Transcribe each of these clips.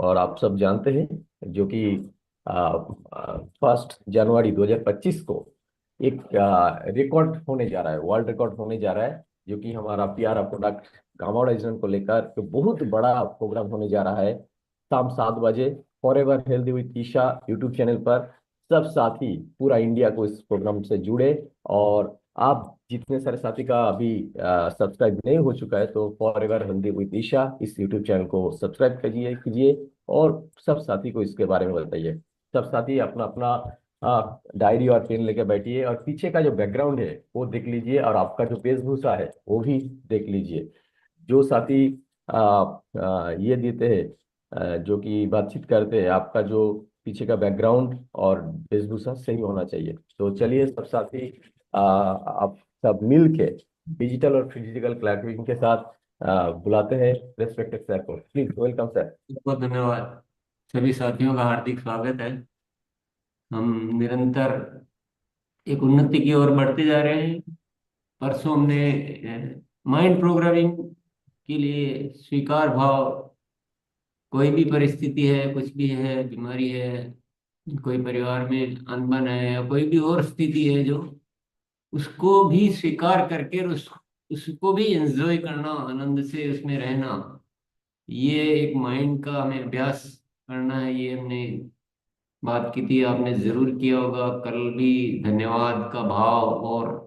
और आप सब जानते हैं जो कि 1 जनवरी 2025 को एक रिकॉर्ड होने जा रहा है, वर्ल्ड रिकॉर्ड होने जा रहा है, जो कि हमारा प्यारा प्रोडक्ट गामा ओरिजिनल को लेकर तो बहुत बड़ा प्रोग्राम होने जा रहा है। शाम 7 बजे forever healthy with Isha YouTube channel पर सब साथी पूरा इंडिया को इस प्रोग्राम से जुड़े। और आप जितने सारे साथी का अभी सब्सक्राइब नहीं हो चुका है तो forever healthy with Isha इस यूट्यूब चैनल को सब्सक्राइब कीजिए कीजिए और सब साथी को इसके बारे में बताइए। सब साथी अपना अपना डायरी और पेन लेके बैठिए और पीछे का जो बैकग्राउंड है वो देख लीजिए और आपका जो वेशभूषा है वो भी देख लीजिए। जो साथी ये देते हैं, जो कि बातचीत करते हैं, आपका जो पीछे का बैकग्राउंड और वेशभूषा सही होना चाहिए। तो चलिए सब साथी, आप सब मिल के डिजिटल और फिजिकल क्लैरिफिकेशन के साथ बुलाते हैं रेस्पेक्टेड सर को। Please welcome sir. बहुत धन्यवाद। सभी साथियों का हार्दिक स्वागत है। हम निरंतर एक उन्नति की ओर बढ़ते जा रहे हैं। परसों हमने माइंड प्रोग्रामिंग के लिए स्वीकार भाव, कोई भी परिस्थिति है, कुछ भी है, बीमारी है, कोई परिवार में अनबन है या कोई भी और स्थिति है, जो उसको भी स्वीकार करके और उसको भी एंजॉय करना, आनंद से उसमें रहना, ये एक माइंड का हमें अभ्यास करना है। ये हमने बात की थी, आपने जरूर किया होगा कल भी। धन्यवाद का भाव और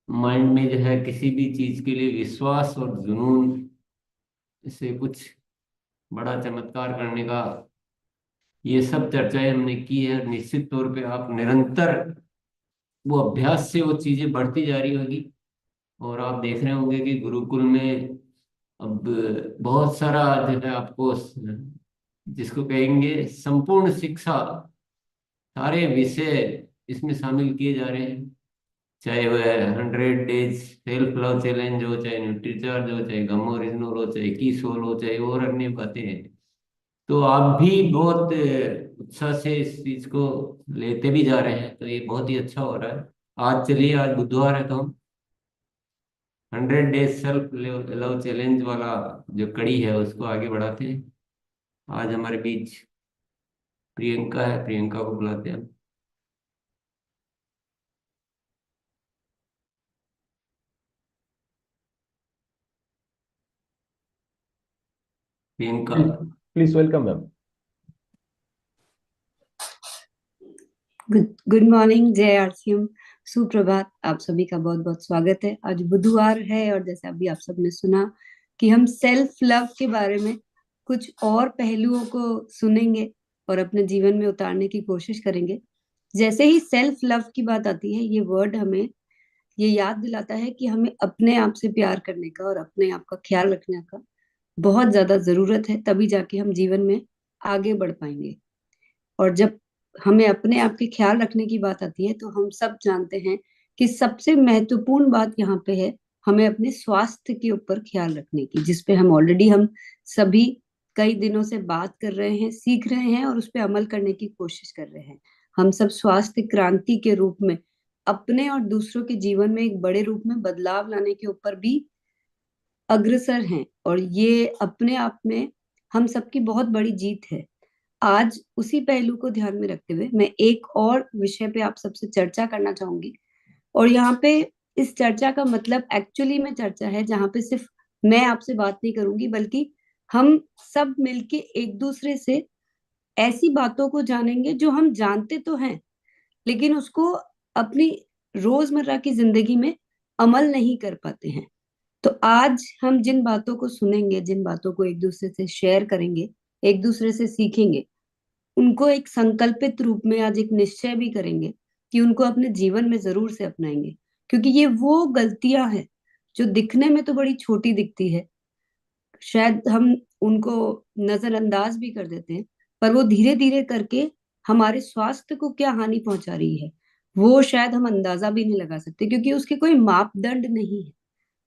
माइंड में जो है किसी भी चीज के लिए विश्वास और जुनून से कुछ बड़ा चमत्कार करने का, ये सब चर्चाएं हमने की है। निश्चित तौर पे आप निरंतर वो अभ्यास से वो चीजें बढ़ती जा रही होगी। और आप देख रहे होंगे कि गुरुकुल में अब बहुत सारा जो है आपको, जिसको कहेंगे संपूर्ण शिक्षा, सारे विषय इसमें शामिल किए जा रहे हैं। चाहे वह 100 डेज सेल्फ लव चैलेंज हो, चाहे न्यूट्रीचार्ज हो, चाहे गम ओरिजिनल हो, चाहे की सोल हो, चाहे और अन्य बातें हैं। तो आप भी बहुत उत्साह से इस चीज को लेते भी जा रहे हैं, तो ये बहुत ही अच्छा हो रहा है। आज चलिए, आज बुधवार है, तो हम 100 डेज सेल्फ लव चैलेंज वाला जो कड़ी है उसको आगे बढ़ाते हैं। आज हमारे बीच प्रियंका है, प्रियंका को बुलाते हैं। Priyanka. Please please welcome ma'am. Good morning, जय आरसीएम, सुप्रभात। आप सभी का बहुत बहुत स्वागत है। आज बुधवार है और जैसे अभी आप सबने सुना कि हम सेल्फ लव के बारे में कुछ और पहलुओं को सुनेंगे और अपने जीवन में उतारने की कोशिश करेंगे। जैसे ही सेल्फ लव की बात आती है, ये वर्ड हमें ये याद दिलाता है कि हमें अपने आप से प्यार करने का और अपने आप का ख्याल रखने का बहुत ज्यादा जरूरत है, तभी जाके हम जीवन में आगे बढ़ पाएंगे। और जब हमें अपने आप के ख्याल रखने की बात आती है तो हम सब जानते हैं कि सबसे महत्वपूर्ण बात यहाँ पे है हमें अपने स्वास्थ्य के ऊपर ख्याल रखने की, जिसपे हम सभी कई दिनों से बात कर रहे हैं, सीख रहे हैं और उस पर अमल करने की कोशिश कर रहे हैं। हम सब स्वास्थ्य क्रांति के रूप में अपने और दूसरों के जीवन में एक बड़े रूप में बदलाव लाने के ऊपर भी अग्रसर हैं, और ये अपने आप में हम सबकी बहुत बड़ी जीत है। आज उसी पहलू को ध्यान में रखते हुए मैं एक और विषय पे आप सबसे चर्चा करना चाहूंगी। और यहाँ पे इस चर्चा का मतलब एक्चुअली में चर्चा है जहाँ पे सिर्फ मैं आपसे बात नहीं करूंगी, बल्कि हम सब मिलके एक दूसरे से ऐसी बातों को जानेंगे जो हम जानते तो हैं, लेकिन उसको अपनी रोजमर्रा की जिंदगी में अमल नहीं कर पाते हैं। तो आज हम जिन बातों को सुनेंगे, जिन बातों को एक दूसरे से शेयर करेंगे, एक दूसरे से सीखेंगे, उनको एक संकल्पित रूप में आज एक निश्चय भी करेंगे कि उनको अपने जीवन में जरूर से अपनाएंगे। क्योंकि ये वो गलतियां हैं जो दिखने में तो बड़ी छोटी दिखती है, शायद हम उनको नजरअंदाज भी कर देते हैं, पर वो धीरे धीरे करके हमारे स्वास्थ्य को क्या हानि पहुंचा रही है वो शायद हम अंदाजा भी नहीं लगा सकते, क्योंकि उसके कोई मापदंड नहीं है।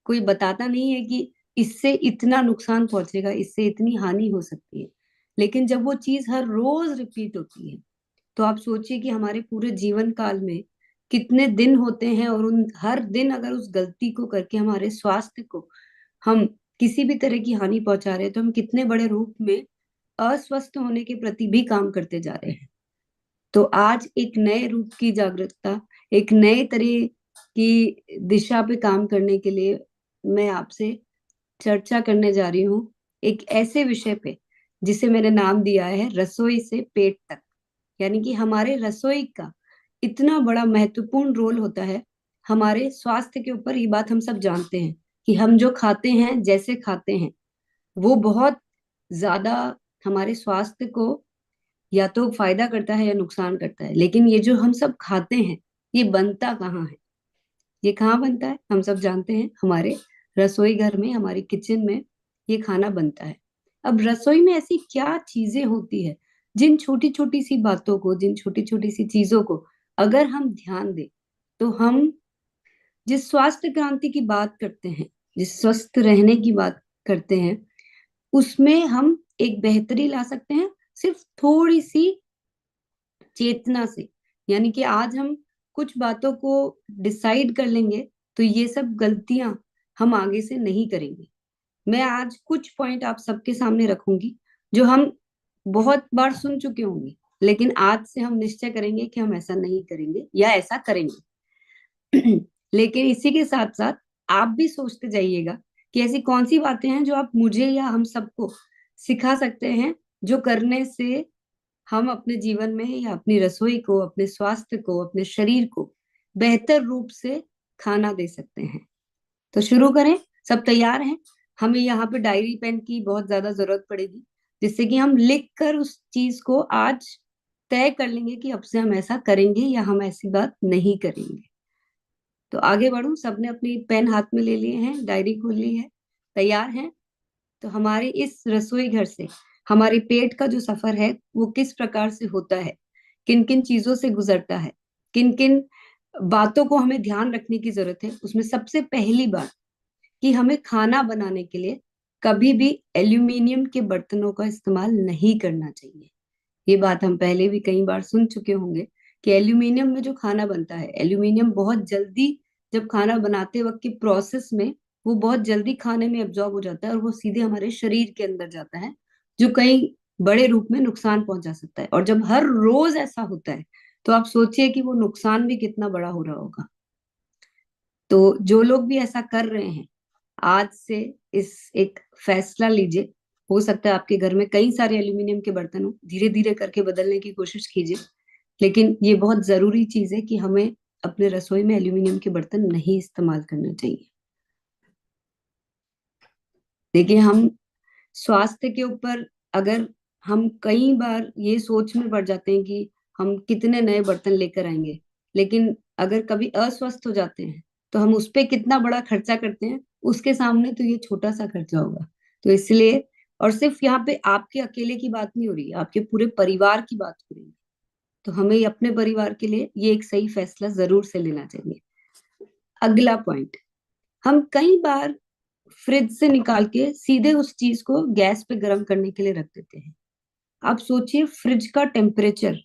कोई बताता नहीं है कि इससे इतना नुकसान पहुंचेगा, इससे इतनी हानि हो सकती है। लेकिन जब वो चीज हर रोज रिपीट होती है तो आप सोचिए कि हमारे पूरे जीवन काल में कितने दिन होते हैं, और उन हर दिन अगर उस गलती को करके हमारे स्वास्थ्य को हम किसी भी तरह की हानि पहुंचा रहे हैं तो हम कितने बड़े रूप में अस्वस्थ होने के प्रति भी काम करते जा रहे हैं। तो आज एक नए रूप की जागरूकता, एक नए तरह की दिशा पे काम करने के लिए मैं आपसे चर्चा करने जा रही हूँ एक ऐसे विषय पे जिसे मैंने नाम दिया है रसोई से पेट तक। यानी कि हमारे रसोई का इतना बड़ा महत्वपूर्ण रोल होता है हमारे स्वास्थ्य के ऊपर। ये बात हम सब जानते हैं कि हम जो खाते हैं, जैसे खाते हैं, वो बहुत ज्यादा हमारे स्वास्थ्य को या तो फायदा करता है या नुकसान करता है। लेकिन ये जो हम सब खाते हैं, ये बनता कहाँ है? ये कहाँ बनता है? हम सब जानते हैं, हमारे रसोई घर में, हमारी किचन में ये खाना बनता है। अब रसोई में ऐसी क्या चीजें होती है, जिन छोटी छोटी सी बातों को, जिन छोटी छोटी सी चीजों को अगर हम ध्यान दें, तो हम जिस स्वास्थ्य क्रांति की बात करते हैं, जिस स्वस्थ रहने की बात करते हैं, उसमें हम एक बेहतरी ला सकते हैं सिर्फ थोड़ी सी चेतना से। यानी कि आज हम कुछ बातों को डिसाइड कर लेंगे तो ये सब गलतियां हम आगे से नहीं करेंगे। मैं आज कुछ पॉइंट आप सबके सामने रखूंगी जो हम बहुत बार सुन चुके होंगे, लेकिन आज से हम निश्चय करेंगे कि हम ऐसा नहीं करेंगे या ऐसा करेंगे। लेकिन इसी के साथ साथ आप भी सोचते जाइएगा कि ऐसी कौन सी बातें हैं जो आप मुझे या हम सबको सिखा सकते हैं, जो करने से हम अपने जीवन में या अपनी रसोई को, अपने स्वास्थ्य को, अपने शरीर को बेहतर रूप से खाना दे सकते हैं। तो शुरू करें। सब तैयार हैं? हमें यहाँ पे डायरी पेन की बहुत ज्यादा जरूरत पड़ेगी, जिससे कि हम लिख कर उस चीज को आज तय कर लेंगे कि अब से हम ऐसा करेंगे या हम ऐसी बात नहीं करेंगे। तो आगे बढ़ूं। सबने अपनी पेन हाथ में ले लिए हैं, डायरी खोल ली है, तैयार हैं? तो हमारे इस रसोई घर से हमारे पेट का जो सफर है वो किस प्रकार से होता है, किन किन चीजों से गुजरता है, किन किन बातों को हमें ध्यान रखने की जरूरत है, उसमें सबसे पहली बात कि हमें खाना बनाने के लिए कभी भी एल्यूमिनियम के बर्तनों का इस्तेमाल नहीं करना चाहिए। ये बात हम पहले भी कई बार सुन चुके होंगे कि एल्यूमिनियम में जो खाना बनता है, एल्यूमिनियम बहुत जल्दी, जब खाना बनाते वक्त की प्रोसेस में, वो बहुत जल्दी खाने में एब्जॉर्ब हो जाता है और वो सीधे हमारे शरीर के अंदर जाता है, जो कई बड़े रूप में नुकसान पहुंचा सकता है। और जब हर रोज ऐसा होता है तो आप सोचिए कि वो नुकसान भी कितना बड़ा हो रहा होगा। तो जो लोग भी ऐसा कर रहे हैं, आज से इस एक फैसला लीजिए। हो सकता है आपके घर में कई सारे एल्यूमिनियम के बर्तन हो, धीरे धीरे करके बदलने की कोशिश कीजिए। लेकिन ये बहुत जरूरी चीज है कि हमें अपने रसोई में एल्यूमिनियम के बर्तन नहीं इस्तेमाल करना चाहिए। देखिए, हम स्वास्थ्य के ऊपर अगर हम कई बार ये सोच में पड़ जाते हैं कि हम कितने नए बर्तन लेकर आएंगे, लेकिन अगर कभी अस्वस्थ हो जाते हैं तो हम उस पे कितना बड़ा खर्चा करते हैं, उसके सामने तो ये छोटा सा खर्चा होगा। तो इसलिए, और सिर्फ यहाँ पे आपके अकेले की बात नहीं हो रही है, आपके पूरे परिवार की बात हो रही है। तो हमें अपने परिवार के लिए ये एक सही फैसला जरूर से लेना चाहिए। अगला पॉइंट, हम कई बार फ्रिज से निकाल के सीधे उस चीज को गैस पे गर्म करने के लिए रख देते हैं। आप सोचिए फ्रिज का टेम्परेचर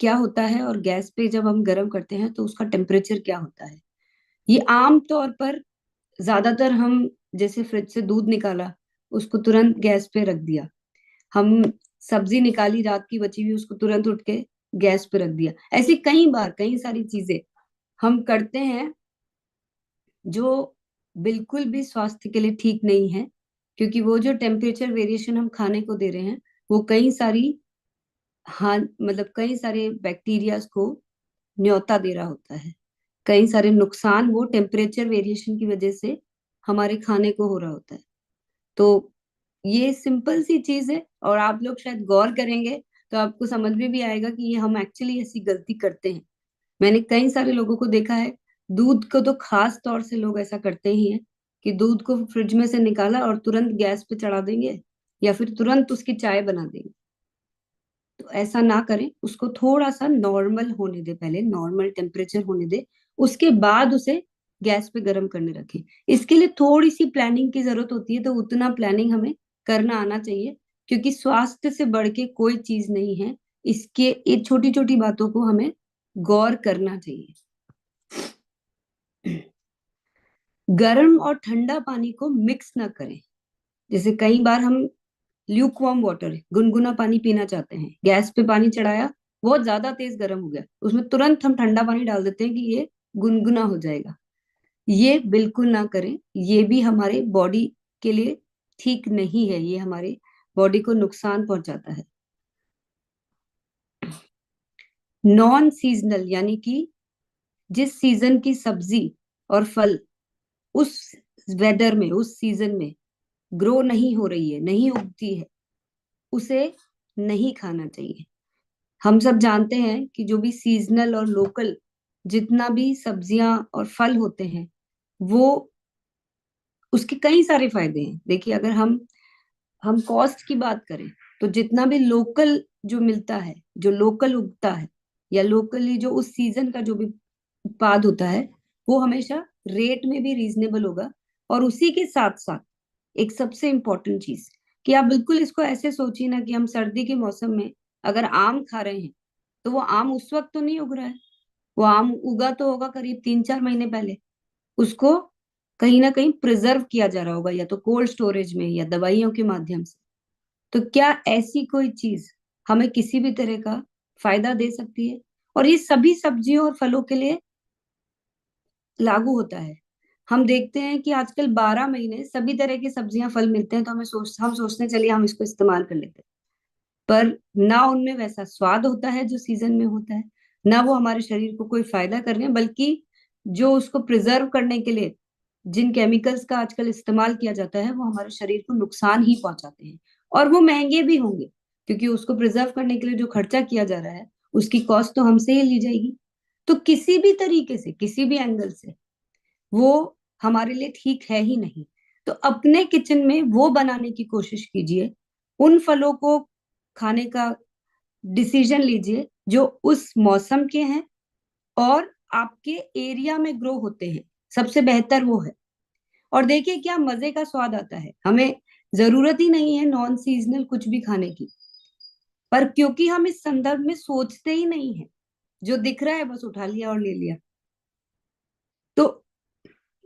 क्या होता है और गैस पे जब हम गर्म करते हैं तो उसका टेम्परेचर क्या होता है। ये आम तौर पर ज्यादातर हम, जैसे फ्रिज से दूध निकाला, उसको तुरंत गैस पे रख दिया। हम सब्जी निकाली रात की बची हुई, उसको तुरंत उठ के गैस पे रख दिया। ऐसी कई बार कई सारी चीजें हम करते हैं जो बिल्कुल भी स्वास्थ्य के लिए ठीक नहीं है, क्योंकि वो जो टेम्परेचर वेरिएशन हम खाने को दे रहे हैं, वो कई सारी, हाँ, मतलब कई सारे बैक्टीरियाज को न्योता दे रहा होता है। कई सारे नुकसान वो टेम्परेचर वेरिएशन की वजह से हमारे खाने को हो रहा होता है। तो ये सिंपल सी चीज है, और आप लोग शायद गौर करेंगे तो आपको समझ में भी आएगा कि ये हम एक्चुअली ऐसी गलती करते हैं। मैंने कई सारे लोगों को देखा है, दूध को तो खास तौर से लोग ऐसा करते ही हैं कि दूध को फ्रिज में से निकाला और तुरंत गैस पे चढ़ा देंगे या फिर तुरंत उसकी चाय बना देंगे। तो ऐसा ना करें, उसको थोड़ा सा नॉर्मल होने दे, पहले नॉर्मल टेम्परेचर होने दे, उसके बाद उसे गैस पे गर्म करने रखें। इसके लिए थोड़ी सी प्लानिंग की जरूरत होती है, तो उतना प्लानिंग हमें करना आना चाहिए, क्योंकि स्वास्थ्य से बढ़ के कोई चीज नहीं है। इसके ये छोटी छोटी बातों को हमें गौर करना चाहिए। गर्म और ठंडा पानी को मिक्स ना करें। जैसे कई बार हम ल्यूकवार्म वाटर, गुनगुना पानी पीना चाहते हैं, गैस पे पानी चढ़ाया, बहुत ज्यादा तेज गर्म हो गया, उसमें तुरंत हम ठंडा पानी डाल देते हैं कि ये गुनगुना हो जाएगा। ये बिल्कुल ना करें, ये भी हमारे बॉडी के लिए ठीक नहीं है, ये हमारे बॉडी को नुकसान पहुंचाता है। नॉन सीजनल यानी कि जिस सीजन की सब्जी और फल उस वेदर में, उस सीजन में ग्रो नहीं हो रही है, नहीं उगती है, उसे नहीं खाना चाहिए। हम सब जानते हैं कि जो भी सीजनल और लोकल जितना भी सब्जियां और फल होते हैं, वो उसके कई सारे फायदे हैं। देखिए, अगर हम कॉस्ट की बात करें तो जितना भी लोकल जो मिलता है, जो लोकल उगता है, या लोकली जो उस सीजन का जो भी उत्पाद होता है, वो हमेशा रेट में भी रीजनेबल होगा। और उसी के साथ साथ एक सबसे इम्पोर्टेंट चीज, कि आप बिल्कुल इसको ऐसे सोचिए ना कि हम सर्दी के मौसम में अगर आम खा रहे हैं, तो वो आम उस वक्त तो नहीं उग रहा है, वो आम उगा तो होगा करीब 3-4 महीने पहले, उसको कहीं ना कहीं प्रिजर्व किया जा रहा होगा, या तो कोल्ड स्टोरेज में या दवाइयों के माध्यम से। तो क्या ऐसी कोई चीज हमें किसी भी तरह का फायदा दे सकती है? और ये सभी सब्जियों और फलों के लिए लागू होता है। हम देखते हैं कि आजकल 12 महीने सभी तरह की सब्जियां फल मिलते हैं, तो हम सोचते हैं चलिए हम इसको इस्तेमाल कर लेते हैं, पर ना उनमें वैसा स्वाद होता है जो सीजन में होता है, ना वो हमारे शरीर को कोई फायदा कर रहे हैं, बल्कि जो उसको प्रिजर्व करने के लिए जिन केमिकल्स का आजकल इस्तेमाल किया जाता है, वो हमारे शरीर को नुकसान ही पहुंचाते हैं। और वो महंगे भी होंगे, क्योंकि उसको प्रिजर्व करने के लिए जो खर्चा किया जा रहा है, उसकी कॉस्ट तो हमसे ही ली जाएगी। तो किसी भी तरीके से, किसी भी एंगल से वो हमारे लिए ठीक है ही नहीं। तो अपने किचन में वो बनाने की कोशिश कीजिए, उन फलों को खाने का डिसीजन लीजिए जो उस मौसम के हैं और आपके एरिया में ग्रो होते हैं, सबसे बेहतर वो है। और देखिए क्या मजे का स्वाद आता है। हमें जरूरत ही नहीं है नॉन सीजनल कुछ भी खाने की, पर क्योंकि हम इस संदर्भ में सोचते ही नहीं है, जो दिख रहा है बस उठा लिया और ले लिया। तो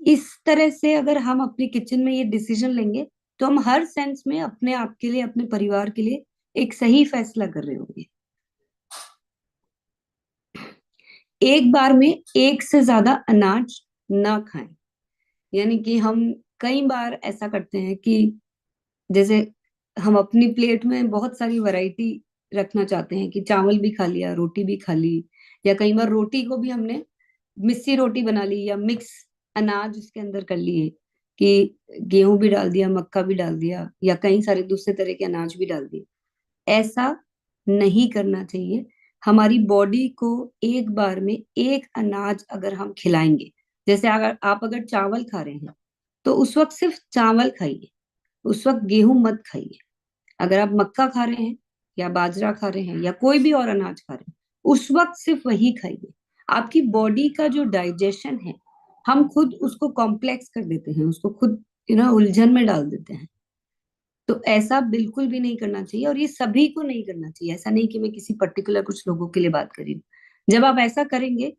इस तरह से अगर हम अपने किचन में ये डिसीजन लेंगे, तो हम हर सेंस में अपने आप के लिए, अपने परिवार के लिए एक सही फैसला कर रहे होंगे। एक बार में एक से ज्यादा अनाज ना खाएं। यानी कि हम कई बार ऐसा करते हैं कि जैसे हम अपनी प्लेट में बहुत सारी वैरायटी रखना चाहते हैं, कि चावल भी खा लिया, रोटी भी खा ली, या कई बार रोटी को भी हमने मिस्सी रोटी बना ली, या मिक्स अनाज उसके अंदर कर लिए, कि गेहूं भी डाल दिया, मक्का भी डाल दिया, या कई सारे दूसरे तरह के अनाज भी डाल दिए। ऐसा नहीं करना चाहिए। हमारी बॉडी को एक बार में एक अनाज अगर हम खिलाएंगे, जैसे अगर आप चावल खा रहे हैं, तो उस वक्त सिर्फ चावल खाइए, उस वक्त गेहूं मत खाइए। अगर आप मक्का खा रहे हैं, या बाजरा खा रहे हैं, या कोई भी और अनाज खा रहे हैं, उस वक्त सिर्फ वही खाइए। आपकी बॉडी का जो डाइजेशन है, हम खुद उसको कॉम्प्लेक्स कर देते हैं, उसको खुद उलझन में डाल देते हैं। तो ऐसा बिल्कुल भी नहीं करना चाहिए, और ये सभी को नहीं करना चाहिए। ऐसा नहीं कि मैं किसी पर्टिकुलर कुछ लोगों के लिए बात कर रही हूँ। जब आप ऐसा करेंगे,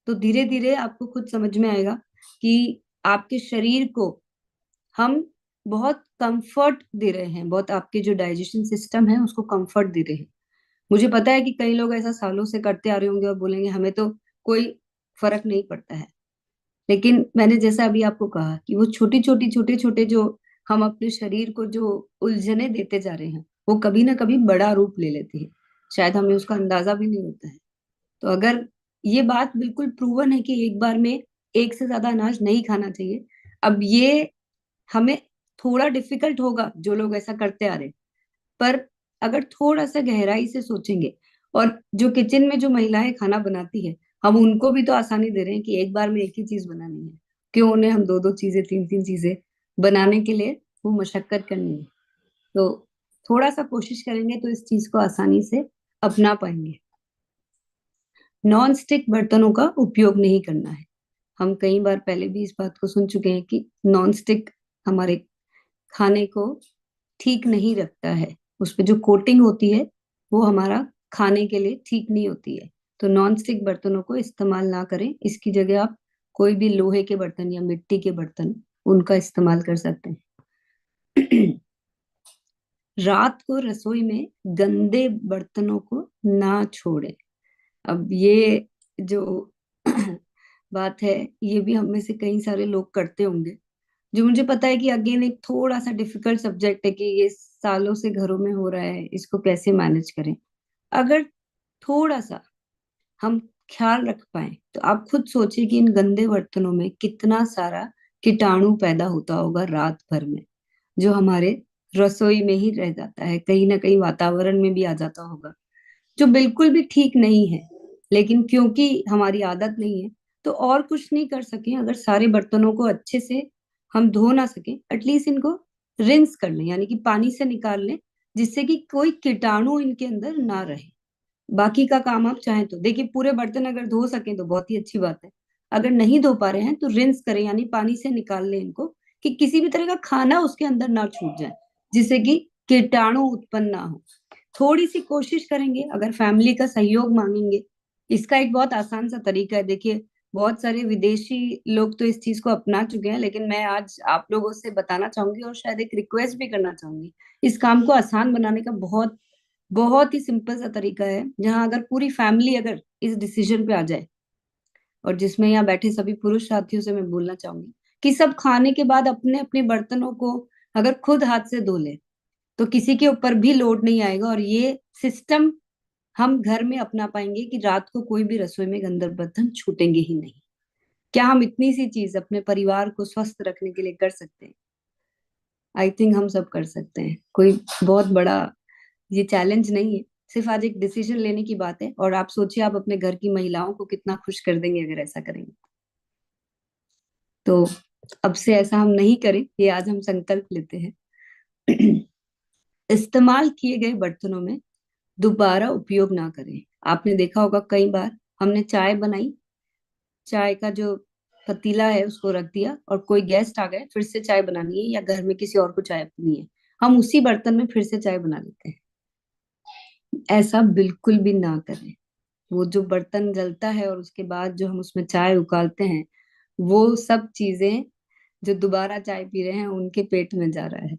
तो धीरे धीरे आपको खुद समझ में आएगा कि आपके शरीर को हम बहुत कंफर्ट दे रहे हैं, बहुत आपके जो डाइजेशन सिस्टम है उसको कंफर्ट दे रहे हैं। मुझे पता है कि कई लोग ऐसा सालों से करते आ रहे होंगे और बोलेंगे हमें तो कोई फर्क नहीं पड़ता है। लेकिन मैंने जैसा अभी आपको कहा कि वो छोटी छोटी छोटे छोटे जो हम अपने शरीर को जो उलझने देते जा रहे हैं, वो कभी ना कभी बड़ा रूप ले लेती है, शायद हमें उसका अंदाजा भी नहीं होता है। तो अगर ये बात बिल्कुल प्रूवन है कि एक बार में एक से ज्यादा अनाज नहीं खाना चाहिए। अब ये हमें थोड़ा डिफिकल्ट होगा जो लोग ऐसा करते आ रहे हैं, पर अगर थोड़ा सा गहराई से सोचेंगे, और जो किचन में जो महिलाएं खाना बनाती है, हम उनको भी तो आसानी दे रहे हैं कि एक बार में एक ही चीज बनानी है, क्यों उन्हें हम दो दो चीजें, तीन तीन चीजें बनाने के लिए वो मशक्कत करनी है। तो थोड़ा सा कोशिश करेंगे तो इस चीज को आसानी से अपना पाएंगे। नॉन स्टिक बर्तनों का उपयोग नहीं करना है। हम कई बार पहले भी इस बात को सुन चुके हैं कि नॉन स्टिक हमारे खाने को ठीक नहीं रखता है, उस पे जो कोटिंग होती है वो हमारा खाने के लिए ठीक नहीं होती है। तो नॉन स्टिक बर्तनों को इस्तेमाल ना करें, इसकी जगह आप कोई भी लोहे के बर्तन या मिट्टी के बर्तन, उनका इस्तेमाल कर सकते हैं। रात को रसोई में गंदे बर्तनों को ना छोड़े। अब ये जो बात है, ये भी हम में से कई सारे लोग करते होंगे, जो मुझे पता है कि अगेन एक थोड़ा सा डिफिकल्ट सब्जेक्ट है कि ये सालों से घरों में हो रहा है, इसको कैसे मैनेज करें। अगर थोड़ा सा हम ख्याल रख पाए तो आप खुद सोचिए कि इन गंदे बर्तनों में कितना सारा कीटाणु पैदा होता होगा रात भर में, जो हमारे रसोई में ही रह जाता है, कहीं ना कहीं वातावरण में भी आ जाता होगा, जो बिल्कुल भी ठीक नहीं है। लेकिन क्योंकि हमारी आदत नहीं है, तो और कुछ नहीं कर सके, अगर सारे बर्तनों को अच्छे से हम धो ना सके, एटलीस्ट इनको रिंस कर लें, यानी कि पानी से निकाल लें, जिससे कि कोई कीटाणु इनके अंदर ना रहे। बाकी का काम आप चाहें तो देखिए, पूरे बर्तन अगर धो सकें तो बहुत ही अच्छी बात है। अगर नहीं धो पा रहे हैं तो रिंस करें, यानी पानी से निकाल लें इनको, कि किसी भी तरह का खाना उसके अंदर ना छूट जाए, जिससे कि कीटाणु उत्पन्न ना हो। थोड़ी सी कोशिश करेंगे, अगर फैमिली का सहयोग मांगेंगे, इसका एक बहुत आसान सा तरीका है। देखिए, बहुत सारे विदेशी लोग तो इस चीज को अपना चुके हैं, लेकिन मैं आज आप लोगों से बताना चाहूंगी और शायद एक रिक्वेस्ट भी करना चाहूंगी। इस काम को आसान बनाने का बहुत बहुत ही सिंपल सा तरीका है, जहां अगर पूरी फैमिली अगर इस डिसीजन पे आ जाए, और जिसमें यहाँ बैठे सभी पुरुष साथियों से मैं बोलना चाहूंगी कि सब खाने के बाद अपने अपने बर्तनों को अगर खुद हाथ से धो ले, तो किसी के ऊपर भी लोड नहीं आएगा, और ये सिस्टम हम घर में अपना पाएंगे कि रात को कोई भी रसोई में गंदे बर्तन छूटेंगे ही नहीं। क्या हम इतनी सी चीज अपने परिवार को स्वस्थ रखने के लिए कर सकते हैं? आई थिंक हम सब कर सकते हैं। कोई बहुत बड़ा ये चैलेंज नहीं है, सिर्फ आज एक डिसीजन लेने की बात है। और आप सोचिए, आप अपने घर की महिलाओं को कितना खुश कर देंगे अगर ऐसा करेंगे। तो अब से ऐसा हम नहीं करें, ये आज हम संकल्प लेते हैं। इस्तेमाल किए गए बर्तनों में दोबारा उपयोग ना करें। आपने देखा होगा कई बार हमने चाय बनाई, चाय का जो पतीला है उसको रख दिया, और कोई गेस्ट आ गए, फिर से चाय बनानी है, या घर में किसी और को चाय पीनी है, हम उसी बर्तन में फिर से चाय बना लेते हैं। ऐसा बिल्कुल भी ना करें। वो जो बर्तन जलता है और उसके बाद जो हम उसमें चाय उकालते हैं, वो सब चीजें जो दोबारा चाय पी रहे हैं उनके पेट में जा रहा है।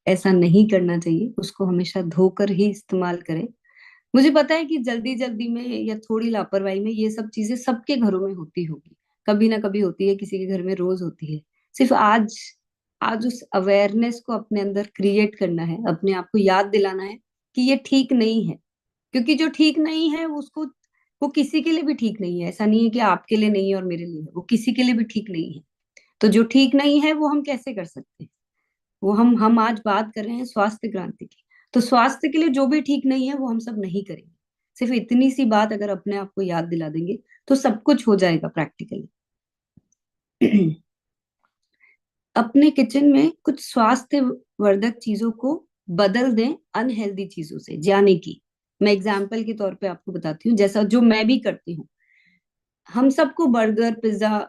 ऐसा नहीं करना चाहिए, उसको हमेशा धोकर ही इस्तेमाल करें। मुझे पता है कि जल्दी जल्दी में या थोड़ी लापरवाही में ये सब चीजें सबके घरों में होती होगी, कभी ना कभी होती है, किसी के घर में रोज होती है। सिर्फ आज आज उस अवेयरनेस को अपने अंदर क्रिएट करना है, अपने आप को याद दिलाना है कि ये ठीक नहीं है। क्योंकि जो ठीक नहीं है उसको, वो किसी के लिए भी ठीक नहीं है। ऐसा नहीं है कि आपके लिए नहीं है और मेरे लिए है, वो किसी के लिए भी ठीक नहीं है। तो जो ठीक नहीं है वो हम कैसे कर सकते हैं? वो हम आज बात कर रहे हैं स्वास्थ्य क्रांति की, तो स्वास्थ्य के लिए जो भी ठीक नहीं है वो हम सब नहीं करेंगे। सिर्फ इतनी सी बात अगर अपने आप को याद दिला देंगे तो सब कुछ हो जाएगा प्रैक्टिकली। अपने किचन में कुछ स्वास्थ्य वर्धक चीजों को बदल दें अनहेल्दी चीजों से, यानी कि मैं एग्जाम्पल के तौर पे आपको बताती हूँ, जैसा जो मैं भी करती हूँ। हम सबको बर्गर पिज्जा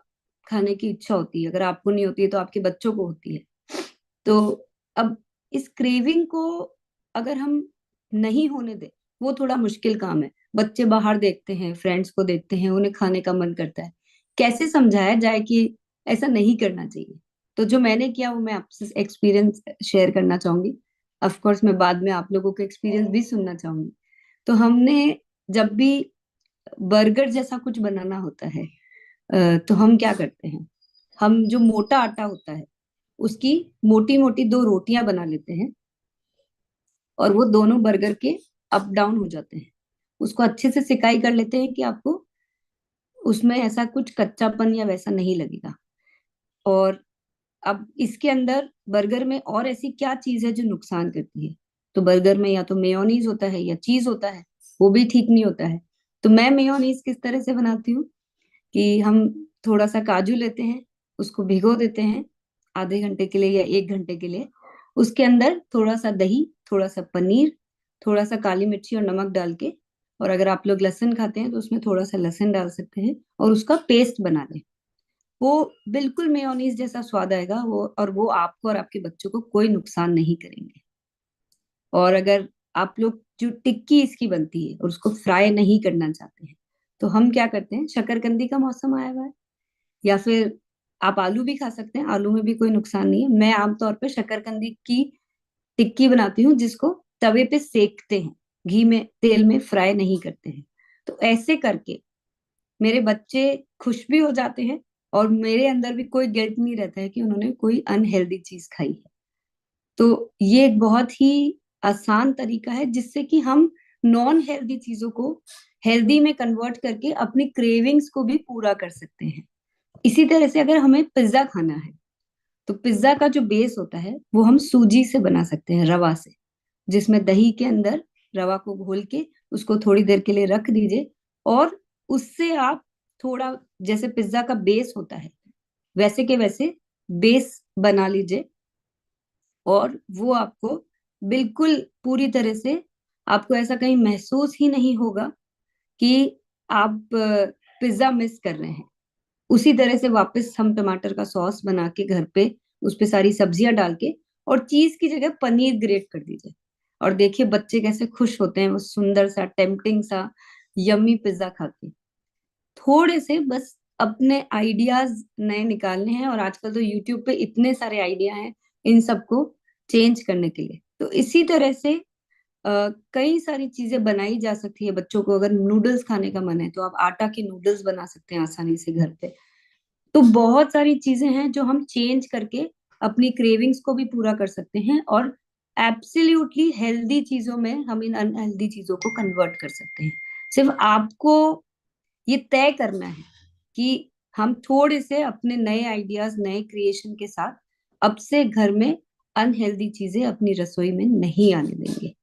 खाने की इच्छा होती है, अगर आपको नहीं होती है तो आपके बच्चों को होती है। तो अब इस क्रेविंग को अगर हम नहीं होने दें, वो थोड़ा मुश्किल काम है। बच्चे बाहर देखते हैं, फ्रेंड्स को देखते हैं, उन्हें खाने का मन करता है। कैसे समझाया जाए कि ऐसा नहीं करना चाहिए? तो जो मैंने किया वो मैं आपसे एक्सपीरियंस शेयर करना चाहूंगी। ऑफ कोर्स मैं बाद में आप लोगों के एक्सपीरियंस भी सुनना चाहूंगी। तो हमने जब भी बर्गर जैसा कुछ बनाना होता है, तो हम क्या करते हैं, हम जो मोटा आटा होता है उसकी मोटी मोटी दो रोटियां बना लेते हैं, और वो दोनों बर्गर के अप डाउन हो जाते हैं। उसको अच्छे से सिकाई कर लेते हैं कि आपको उसमें ऐसा कुछ कच्चापन या वैसा नहीं लगेगा। और अब इसके अंदर बर्गर में और ऐसी क्या चीज है जो नुकसान करती है? तो बर्गर में या तो मेयोनीज होता है या चीज होता है, वो भी ठीक नहीं होता है। तो मैं मेयोनीज किस तरह से बनाती हूँ कि हम थोड़ा सा काजू लेते हैं, उसको भिगो देते हैं आधे घंटे के लिए या एक घंटे के लिए। उसके अंदर थोड़ा सा दही, थोड़ा सा पनीर, थोड़ा सा काली मिर्ची और नमक डाल के, और अगर आप लोग लहसुन खाते हैं तो उसमें थोड़ा सा लहसुन डाल सकते हैं, और उसका पेस्ट बना लें। वो बिल्कुल मेयोनीज जैसा स्वाद आएगा वो, और वो आपको और आपके बच्चों को कोई नुकसान नहीं करेंगे। और अगर आप लोग जो टिक्की इसकी बनती है और उसको फ्राई नहीं करना चाहते हैं, तो हम क्या करते हैं, शकरकंदी का मौसम आया हुआ है, या फिर आप आलू भी खा सकते हैं, आलू में भी कोई नुकसान नहीं है। मैं आमतौर पे शकरकंदी की टिक्की बनाती हूँ जिसको तवे पे सेकते हैं, घी में तेल में फ्राई नहीं करते हैं। तो ऐसे करके मेरे बच्चे खुश भी हो जाते हैं और मेरे अंदर भी कोई गिल्ट नहीं रहता है कि उन्होंने कोई अनहेल्दी चीज खाई है। तो ये एक बहुत ही आसान तरीका है जिससे कि हम नॉन हेल्दी चीजों को हेल्दी में कन्वर्ट करके अपनी क्रेविंग्स को भी पूरा कर सकते हैं। इसी तरह से अगर हमें पिज्जा खाना है तो पिज्जा का जो बेस होता है वो हम सूजी से बना सकते हैं, रवा से, जिसमें दही के अंदर रवा को घोल के उसको थोड़ी देर के लिए रख दीजिए और उससे आप थोड़ा, जैसे पिज्जा का बेस होता है वैसे के वैसे बेस बना लीजिए और वो आपको बिल्कुल पूरी तरह से, आपको ऐसा कहीं महसूस ही नहीं होगा कि आप पिज्जा मिस कर रहे हैं। उसी तरह से वापस हम टमाटर का सॉस बना के घर पे उस पे सारी सब्जियां डाल के और चीज की जगह पनीर ग्रेट कर दीजिए और देखिए बच्चे कैसे खुश होते हैं वो सुंदर सा टेम्पटिंग सा यम्मी पिज्जा खा के। थोड़े से बस अपने आइडियाज नए निकालने हैं और आजकल तो यूट्यूब पे इतने सारे आइडिया हैं इन सबको चेंज करने के लिए। तो इसी तरह से कई सारी चीजें बनाई जा सकती है। बच्चों को अगर नूडल्स खाने का मन है तो आप आटा के नूडल्स बना सकते हैं आसानी से घर पे। तो बहुत सारी चीजें हैं जो हम चेंज करके अपनी क्रेविंग्स को भी पूरा कर सकते हैं और एब्सोल्युटली हेल्दी चीजों में हम इन अनहेल्दी चीजों को कन्वर्ट कर सकते हैं। सिर्फ आपको ये तय करना है कि हम थोड़े से अपने नए आइडियाज नए क्रिएशन के साथ अब से घर में अनहेल्दी चीजें अपनी रसोई में नहीं आने देंगे।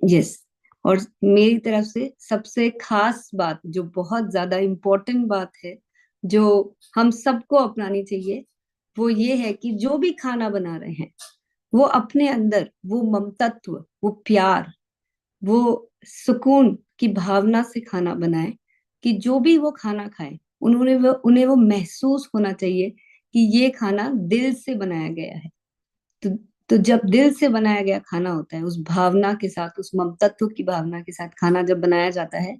यस। और मेरी तरफ से सबसे खास बात जो बहुत ज्यादा इम्पोर्टेंट बात है जो हम सबको अपनानी चाहिए वो ये है कि जो भी खाना बना रहे हैं वो अपने अंदर वो ममतत्व, वो प्यार, वो सुकून की भावना से खाना बनाए कि जो भी वो खाना खाए उन्हें वो महसूस होना चाहिए कि ये खाना दिल से बनाया गया है। तो तो जब दिल से बनाया गया खाना होता है उस भावना के साथ, उस ममतत्व की भावना के साथ खाना जब बनाया जाता है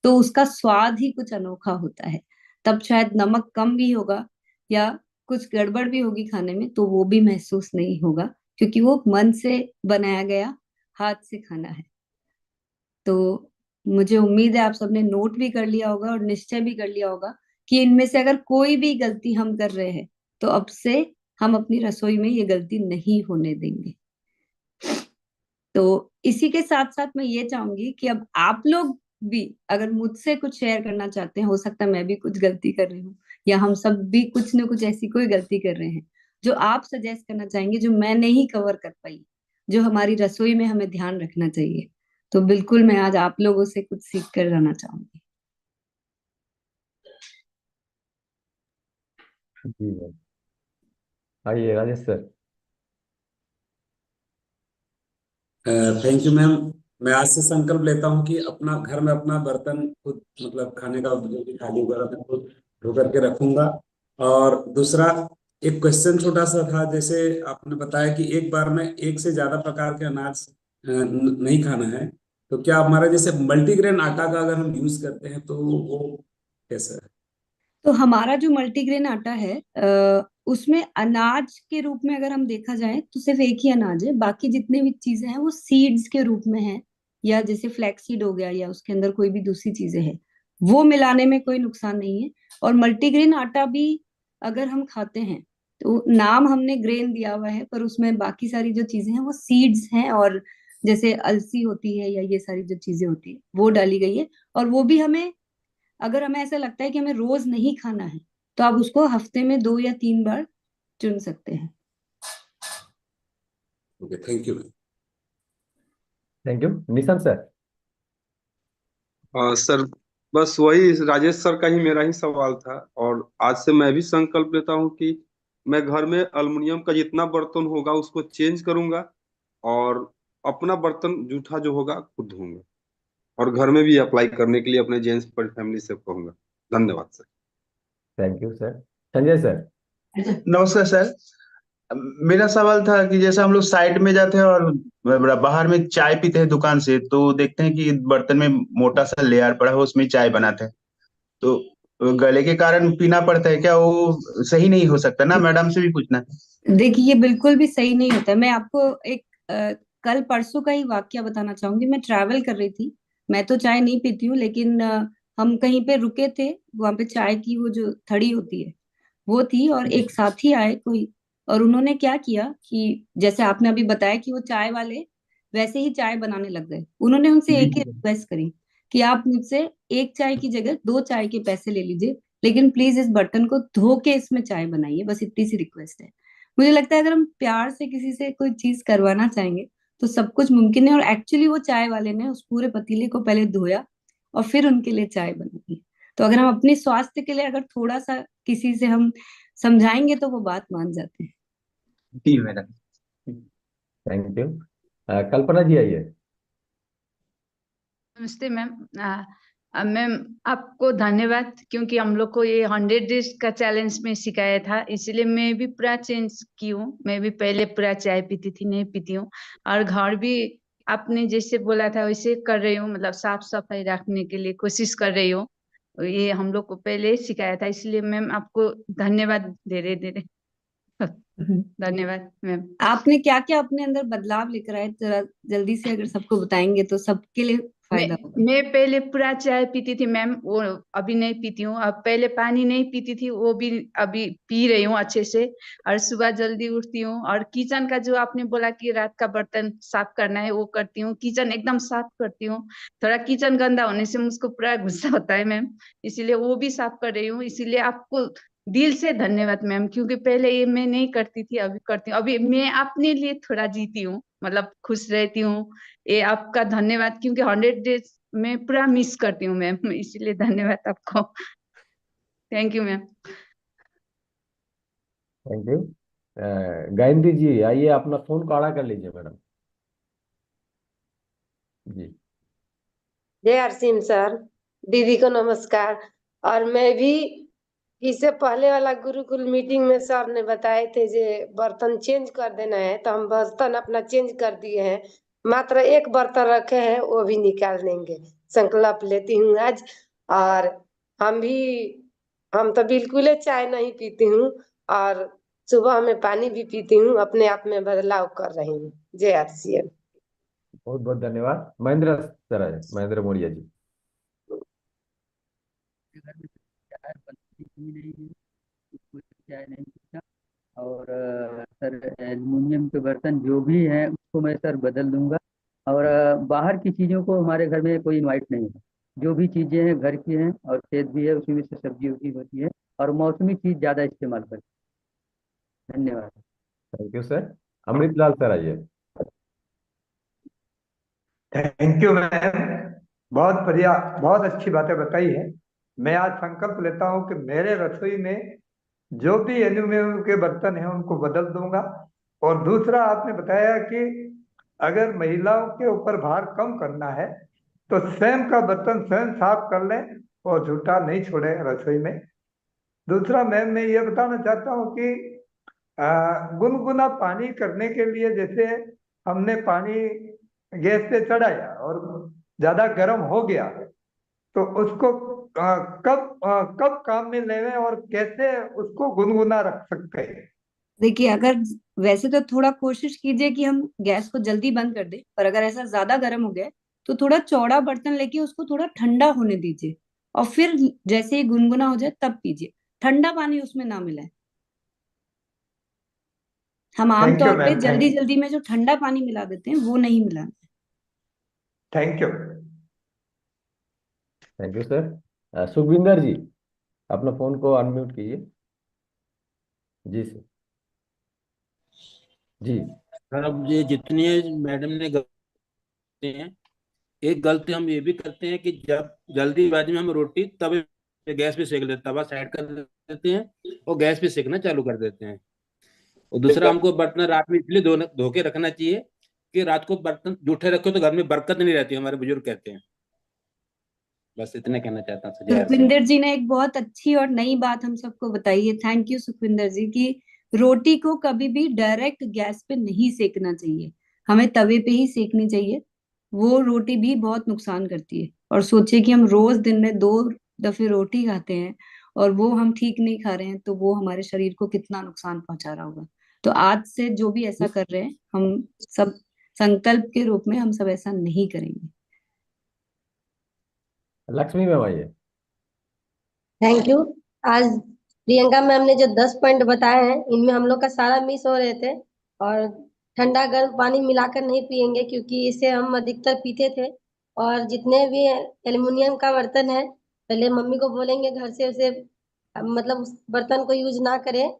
तो उसका स्वाद ही कुछ अनोखा होता है। तब शायद नमक कम भी होगा या कुछ गड़बड़ भी होगी खाने में तो वो भी महसूस नहीं होगा क्योंकि वो मन से बनाया गया हाथ से खाना है। तो मुझे उम्मीद है आप सबने नोट भी कर लिया होगा और निश्चय भी कर लिया होगा कि इनमें से अगर कोई भी गलती हम कर रहे हैं तो अब से हम अपनी रसोई में ये गलती नहीं होने देंगे। तो इसी के साथ साथ मैं ये चाहूंगी कि अब आप लोग भी अगर मुझसे कुछ शेयर करना चाहते हैं, हो सकता है मैं भी कुछ गलती कर रही हूँ या हम सब भी कुछ ना कुछ ऐसी कोई गलती कर रहे हैं जो आप सजेस्ट करना चाहेंगे जो मैं नहीं कवर कर पाई, जो हमारी रसोई में हमें ध्यान रखना चाहिए, तो बिल्कुल मैं आज आप लोगों से कुछ सीख कर जाना चाहूंगी। जी मैम, आइए Rajesh sir. Thank you ma'am. मैं आज से संकल्प लेता हूँ कि अपना घर में अपना बर्तन खुद, मतलब खाने का जो भी खाली हुआ मैं खुद धो करके रखूंगा। और दूसरा, एक क्वेश्चन छोटा सा था, जैसे आपने बताया कि एक बार में एक से ज्यादा प्रकार के अनाज नहीं खाना है, तो क्या हमारा जैसे मल्टीग्रेन आटा का अगर हम यूज करते हैं तो वो कैसा है? तो हमारा जो मल्टीग्रेन आटा है उसमें अनाज के रूप में अगर हम देखा जाए तो सिर्फ एक ही अनाज है, बाकी जितने भी चीजें हैं वो सीड्स के रूप में है या जैसे फ्लैक्सीड हो गया या उसके अंदर कोई भी दूसरी चीजें हैं, वो मिलाने में कोई नुकसान नहीं है। और मल्टीग्रेन आटा भी अगर हम खाते हैं तो नाम हमने ग्रेन दिया हुआ है पर उसमें बाकी सारी जो चीजें हैं वो सीड्स हैं और जैसे अलसी होती है या ये सारी जो चीजें होती है वो डाली गई है। और वो भी हमें, अगर हमें ऐसा लगता है कि हमें रोज नहीं खाना है तो आप उसको हफ्ते में 2 या 3 बार चुन सकते हैं। Okay, thank you ma'am. Thank you. Nishant sir. Sir, बस वही राजेश सर का ही मेरा ही सवाल था। और आज से मैं भी संकल्प लेता हूँ कि मैं घर में अल्मुनियम का जितना बर्तन होगा उसको चेंज करूंगा और अपना बर्तन जूठा जो होगा खुद धोऊंगा। और घर में भी अप्लाई करने के लिए अपने जेंट्स पर फैमिली से कहूंगा। धन्यवाद sir. Thank you sir. Sanjay sir. नमस्कार सर। मेरा सवाल था कि जैसे हम लोग साइड में जाते हैं और बाहर में चाय पीते हैं दुकान से, तो देखते हैं कि बर्तन में मोटा सा लेयर पड़ा है, उसमें चाय बनाते हैं। तो गले के कारण पीना पड़ता है क्या? वो सही नहीं हो सकता ना? मैडम से भी पूछना। देखिए, ये बिल्कुल भी सही नहीं होता है। मैं आपको एक कल परसों का ही वाकया बताना चाहूंगी। मैं ट्रैवल कर रही थी। मैं तो चाय नहीं पीती हूँ, लेकिन हम कहीं पे रुके थे। वहां पे चाय की वो जो थड़ी होती है वो थी, और एक साथी आए कोई, और उन्होंने क्या किया कि जैसे आपने अभी बताया कि वो चाय वाले वैसे ही चाय बनाने लग गए। उन्होंने उनसे जी एक ही रिक्वेस्ट करी कि आप मुझसे एक चाय की जगह दो चाय के पैसे ले लीजिए, लेकिन प्लीज इस बर्तन को धो के इसमें चाय बनाइए। बस इतनी सी रिक्वेस्ट है। मुझे लगता है अगर हम प्यार से किसी से कोई चीज करवाना चाहेंगे तो सब कुछ मुमकिन है। और एक्चुअली वो चाय वाले ने उस पूरे पतीले को पहले धोया और फिर उनके लिए चाय बनाई। तो अगर हम अपने स्वास्थ्य के लिए अगर थोड़ा सा किसी से हम समझाएंगे तो वो बात मान जाते हैं। जी madam. Thank you. Kalpana ji आइए। नमस्ते मैम। मैम, आपको धन्यवाद, क्योंकि हम लोग को ये 100 डेज का चैलेंज में सिखाया था, इसलिए मैं भी पूरा चेंज की हूँ। मैं भी पहले पूरा चाय पीती थी, नहीं पीती हूँ। और घर भी आपने जैसे बोला था वैसे कर रही हूँ, मतलब साफ सफाई रखने के लिए कोशिश कर रही हूँ। ये हम लोग को पहले सिखाया था, इसलिए मैम आपको धन्यवाद दे रहे धन्यवाद मैम। आपने क्या क्या अपने अंदर बदलाव लेकर आए, जरा जल्दी से अगर सबको बताएंगे तो सबके लिए मैं फायदा होगा। मैं पहले पूरा चाय पीती थी मैम, वो अभी नहीं पीती हूँ। अब पहले पानी नहीं पीती थी, वो भी अभी पी रही हूँ अच्छे से। और सुबह जल्दी उठती हूँ, और किचन का जो आपने बोला कि रात का बर्तन साफ करना है वो करती हूँ। किचन एकदम साफ करती हूँ। थोड़ा किचन गंदा होने से मुझको पूरा गुस्सा होता है मैम, इसीलिए वो भी साफ कर रही हूँ। इसीलिए आपको दिल से धन्यवाद मैम, क्योंकि पहले ये मैं नहीं करती थी, अभी करती हूँ। अभी मैं अपने लिए थोड़ा जीती हूँ, मतलब खुश रहती हूँ। ये आपका धन्यवाद, क्योंकि 100 डेज में पूरा मिस करती हूँ मैम, इसलिए धन्यवाद आपको। Thank you ma'am. Thank you. Gayatri ji आइए, अपना फोन को आड़ा कर लीजिए मैडम जी। जय हरसिम सर, दीदी को नमस्कार। और मैं भी इससे पहले वाला गुरुकुल मीटिंग में सर ने बताए थे जे बर्तन चेंज कर देना है, तो हम बर्तन अपना चेंज कर दिए हैं। मात्र एक बर्तन रखे हैं, वो भी निकाल देंगे। संकल्प लेती हूँ आज। और हम भी हम तो बिल्कुल ही चाय नहीं पीती हूँ, और सुबह में पानी भी पीती हूँ। अपने आप में बदलाव कर रही हूँ। जय हरसिम। बहुत बहुत धन्यवाद। महेंद्र सर आइए, महेंद्र मौर्य जी। घर में चाय बनती ही नहीं है, कोई चाय नहीं पीता। और सर, एल्युमिनियम के बर्तन जो भी हैं उसको मैं सर बदल दूंगा। और बाहर की चीज़ों को हमारे घर में कोई इनवाइट नहीं है। जो भी चीज़ें हैं घर की हैं, और खेत भी है उसी में से सब्जी उब्जी होती है, और मौसमी चीज़ ज़्यादा इस्तेमाल करते हैं। धन्यवाद। Thank you sir. Amritlal sir आइए। थैंक यू मैम, बहुत बढ़िया, बहुत अच्छी बातें बताई है। मैं आज संकल्प लेता हूँ कि मेरे रसोई में जो भी एल्यूमिनियम के बर्तन हैं उनको बदल दूंगा। और दूसरा, आपने बताया कि अगर महिलाओं के ऊपर भार कम करना है तो स्वयं का बर्तन स्वयं साफ कर लें और झूठा नहीं छोड़े रसोई में। दूसरा मैम, मैं ये बताना चाहता हूँ कि गुनगुना पानी करने के लिए, जैसे हमने पानी गैस पे चढ़ाया और ज्यादा गर्म हो गया, तो उसको कब काम में लेवे और कैसे उसको गुनगुना रख सकते हैं? देखिए, अगर वैसे तो थोड़ा कोशिश कीजिए कि हम गैस को जल्दी बंद कर दें, पर अगर ऐसा ज्यादा गर्म हो गया है, तो थोड़ा चौड़ा बर्तन लेके उसको थोड़ा ठंडा होने दीजिए, और फिर जैसे ही गुनगुना हो जाए तब पीजिए। ठंडा पानी उसमें ना मिलाएं। हम थैंक यू आमतौर पे मैम। जल्दी जल्दी में जो ठंडा पानी मिला देते हैं वो नहीं मिलाना। Thank you. Thank you sir. Sukhwinder ji, अपना फोन को अनम्यूट कीजिए। जी सर। जी। सर, अब ये जितनी मैडम ने गलती हैं, एक गलती हम ये भी करते हैं कि जब जल्दीबाजी में हम रोटी तवे पे गैस पे सेक लेते, तवा साइड कर देते हैं और गैस पे सेकना चालू कर देते हैं। और दूसरा, हमको बर्तन रात में इसलिए धो के रखना चाहिए कि रात को बर्तन जूठे रखो तो घर में बरकत नहीं रहती, हमारे बुजुर्ग कहते हैं। बस इतना कहना चाहता हूँ। जय हर सिंह। सुखविंदर जी ने एक बहुत अच्छी और नई बात हम सबको बताई है। थैंक यू सुखविंदर जी की। रोटी को कभी भी डायरेक्ट गैस पे नहीं सेकना चाहिए, हमें तवे पे ही सेकनी चाहिए। वो रोटी भी बहुत नुकसान करती है। और सोचिए कि हम रोज दिन में 2 दफे रोटी खाते हैं और वो हम ठीक नहीं खा रहे हैं, तो वो हमारे शरीर को कितना नुकसान पहुंचा रहा होगा। तो आज से जो भी ऐसा कर रहे हैं, हम सब संकल्प के रूप में हम सब ऐसा नहीं करेंगे। लक्ष्मी मैम आइए। Thank you. आज प्रियंका मैम ने जो 10 पॉइंट बताए हैं, इनमें हम लोग का सारा मिस हो रहे थे। और ठंडा गर्म पानी मिलाकर नहीं पियेंगे, क्योंकि इसे हम अधिकतर पीते थे। और जितने भी एल्युमिनियम का बर्तन है, पहले मम्मी को बोलेंगे घर से उसे मतलब उस बर्तन को यूज ना करें।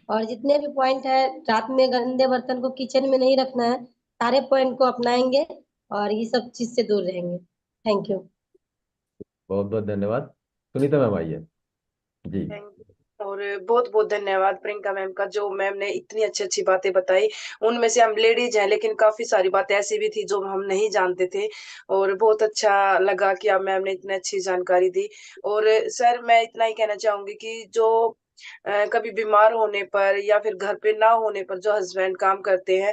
और जितने भी पॉइंट है, रात में गंदे बर्तन को किचन में नहीं रखना है, सारे पॉइंट को अपनाएंगे और ये सब चीज से दूर रहेंगे। Thank you. बहुत बहुत धन्यवाद। सुनीता मैम आइए जी। और बहुत बहुत धन्यवाद प्रियंका मैम का, जो मैम ने इतनी अच्छी अच्छी बातें बताई। उनमें से हम लेडीज हैं, लेकिन काफी सारी बातें ऐसी भी थी जो हम नहीं जानते थे। और बहुत अच्छा लगा कि आप मैम ने इतनी अच्छी जानकारी दी। और सर, मैं इतना ही कहना चाहूंगी कि जो कभी बीमार होने पर या फिर घर पे ना होने पर जो हस्बैंड काम करते हैं,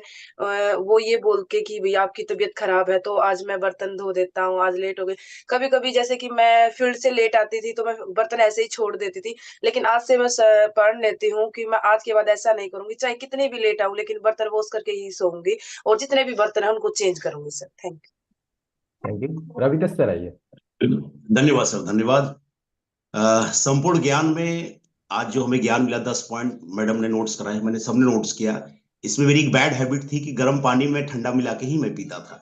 वो ये बोल के कि भैया आपकी तबीयत खराब है तो आज मैं बर्तन धो देता हूँ, आज लेट हो गई। कभी कभी जैसे कि मैं फील्ड से लेट आती थी तो मैं बर्तन ऐसे ही छोड़ देती थी, लेकिन आज से मैं पढ़ लेती हूँ कि मैं आज के बाद ऐसा नहीं करूंगी, चाहे कितने भी लेट आऊं, लेकिन बर्तन वॉश करके ही सोऊंगी और जितने भी बर्तन है उनको चेंज करूंगी। Sir thank you. Ravidas sir आइए। धन्यवाद सर, धन्यवाद। संपूर्ण ज्ञान में आज जो हमें ज्ञान मिला, 10 पॉइंट मैडम ने नोट्स कराए, मैंने सबने नोट्स किया। इसमें मेरी एक बैड हैबिट थी कि गर्म पानी में ठंडा मिला के ही मैं पीता था।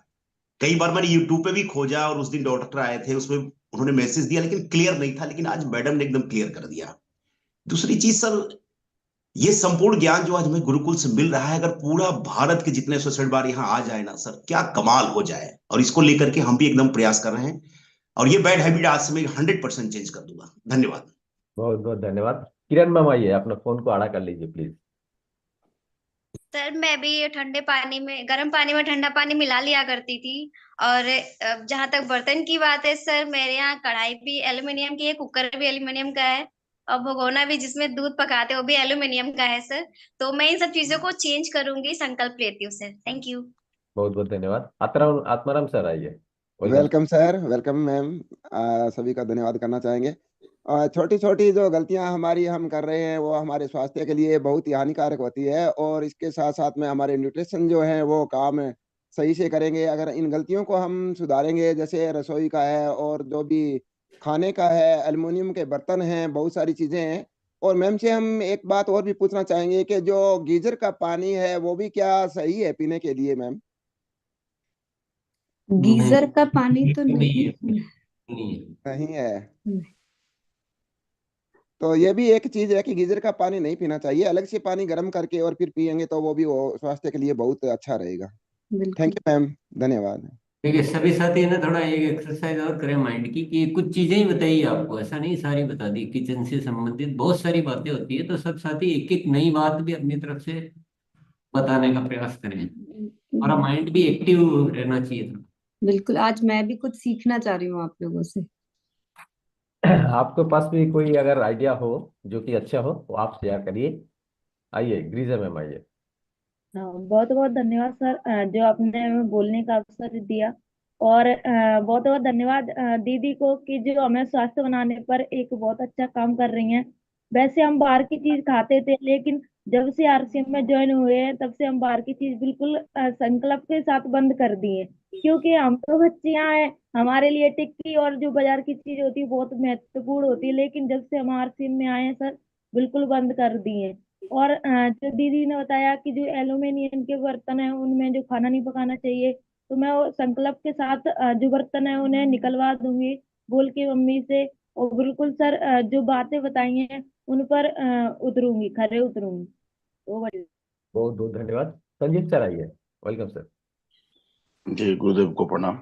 कई बार मैंने यूट्यूब पे भी खोजा और उस दिन डॉक्टर आए थे, उसमें उन्होंने मैसेज दिया लेकिन क्लियर नहीं था, लेकिन आज मैडम ने एकदम क्लियर कर दिया। दूसरी चीज सर, ये संपूर्ण ज्ञान जो आज हमें गुरुकुल से मिल रहा है, अगर पूरा भारत के जितने सोसाइटी बार यहाँ आ जाए ना सर, क्या कमाल हो जाए। और इसको लेकर के हम भी एकदम प्रयास कर रहे हैं, और ये बैड हैबिट आज से मैं 100% चेंज कर दूंगा। धन्यवाद। बहुत बहुत धन्यवाद। किरण मैम आइए, अपना फोन को आड़ा कर लीजिए प्लीज। सर, मैं भी ठंडे पानी में गर्म पानी में ठंडा पानी मिला लिया करती थी। और जहां तक बर्तन की बात है सर, मेरे यहाँ कढ़ाई भी एल्युमिनियम की है, कुकर भी एल्युमिनियम का है, और भगोना भी जिसमें दूध पकाते हैं वो भी एल्युमिनियम का है सर। तो मैं इन सब चीजों को चेंज करूंगी, संकल्प लेती हूँ सर। Thank you. बहुत बहुत धन्यवाद। आत्माराम सर आइए। Welcome sir, welcome ma'am. सभी का धन्यवाद करना चाहेंगे। छोटी छोटी जो गलतियां हमारी हम कर रहे हैं वो हमारे स्वास्थ्य के लिए बहुत ही हानिकारक होती है, और इसके साथ साथ में हमारे न्यूट्रिशन जो है वो काम सही से करेंगे। अगर इन गलतियों को हम सुधारेंगे, जैसे रसोई का है और जो भी खाने का है, एल्युमिनियम के बर्तन हैं, बहुत सारी चीजें हैं। और मैम से हम एक बात और भी पूछना चाहेंगे कि जो गीजर का पानी है वो भी क्या सही है पीने के लिए मैम? गीजर का पानी तो नहीं नहीं है। तो ये भी एक चीज है कि गीजर का पानी नहीं पीना चाहिए, अलग से पानी गर्म करके और फिर पियेंगे तो वो भी स्वास्थ्य के लिए बहुत अच्छा रहेगा। थैंक यू मैम, धन्यवाद। देखिए सभी साथी है ना, थोड़ा एक एक्सरसाइज और करें माइंड की, कि कुछ चीजें ही बताइए आपको, ऐसा नहीं सारी बता दी। किचन से संबंधित बहुत सारी बातें होती है, तो सब साथी एक एक नई बात भी अपनी तरफ से बताने का प्रयास करें, और माइंड भी एक्टिव रहना चाहिए था। बिल्कुल, आज मैं भी कुछ सीखना चाह रही हूँ आप लोगों से। आपके पास भी कोई अगर आइडिया हो जो कि अच्छा हो तो आप शेयर करिए। आइए ग्रीजा मैम आइए। बहुत बहुत धन्यवाद सर, जो आपने हमें बोलने का अवसर दिया। और बहुत बहुत धन्यवाद दीदी को, कि जो हमें स्वास्थ्य बनाने पर एक बहुत अच्छा काम कर रही हैं। वैसे हम बाहर की चीज खाते थे, लेकिन जब से आरसीएम में ज्वाइन हुए हैं तब से हम बाहर की चीज बिल्कुल संकल्प के साथ बंद कर दी है, क्योंकि हम तो बच्चियां हैं, हमारे लिए टिक्की और जो बाजार की चीज होती है बहुत महत्वपूर्ण होती है। लेकिन जब से हम आरसीएम में आए हैं सर, बिल्कुल बंद कर दिए हैं। और जो दीदी ने बताया कि जो एल्यूमिनियम के बर्तन है उनमें जो खाना नहीं पकाना चाहिए, तो मैं वो संकल्प के साथ जो बर्तन है उन्हें निकलवा दूंगी बोल के मम्मी से। और बिल्कुल सर, जो बातें बताई हैं उन पर उतरूंगी, खरे उतरूंगी। तो बहुत बहुत धन्यवाद। संजीव सर आइए। Welcome sir. जी, गुरुदेव को प्रणाम।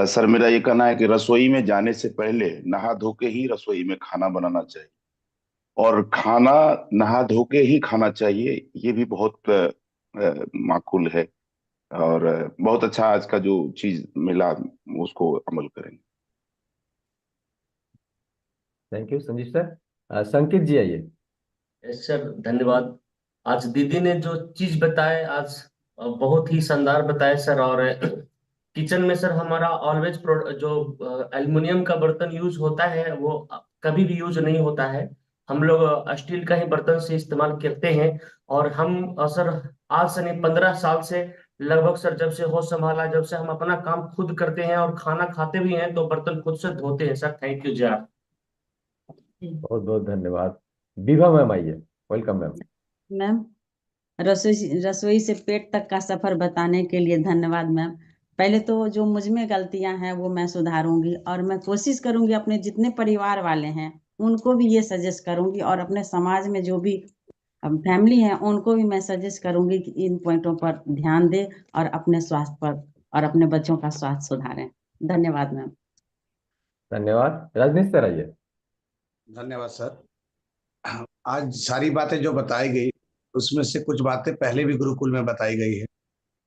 सर, मेरा ये कहना है कि रसोई में जाने से पहले नहा धो के ही रसोई में खाना बनाना चाहिए, और खाना नहा धो के ही खाना चाहिए। ये भी बहुत माकूल है, और बहुत अच्छा आज का जो चीज मिला उसको अमल करेंगे। Thank you Sanjeev sir. Sankit ji आइए। सर धन्यवाद। आज दीदी ने जो चीज बताए आज बहुत ही शानदार बताए सर, और किचन में सर हमारा ऑलवेज जो एल्युमिनियम का बर्तन यूज होता है वो कभी भी यूज नहीं होता है। हम लोग स्टील का ही बर्तन से इस्तेमाल करते हैं। और हम सर आज से नहीं 15 साल से लगभग सर जब से होश संभाला, जब से हम अपना काम खुद करते हैं और खाना खाते भी हैं तो बर्तन खुद से धोते हैं सर। थैंक यू जी आप। बहुत बहुत धन्यवाद। विभा मैम आइए, वेलकम मैम। मैम, रसोई से पेट तक का सफर बताने के लिए धन्यवाद मैम। पहले तो जो मुझ में गलतियां हैं वो मैं सुधारूंगी और मैं कोशिश करूंगी अपने जितने परिवार वाले हैं उनको भी ये सजेस्ट करूंगी और अपने समाज में जो भी फैमिली है उनको भी मैं सजेस्ट करूंगी कि इन पॉइंटों पर ध्यान दें और अपने स्वास्थ्य पर और अपने बच्चों का स्वास्थ्य सुधारें। धन्यवाद मैम। धन्यवाद। रजनीश सर आइए। धन्यवाद सर। आज सारी बातें जो बताई गई उसमें से कुछ बातें पहले भी गुरुकुल में बताई गई है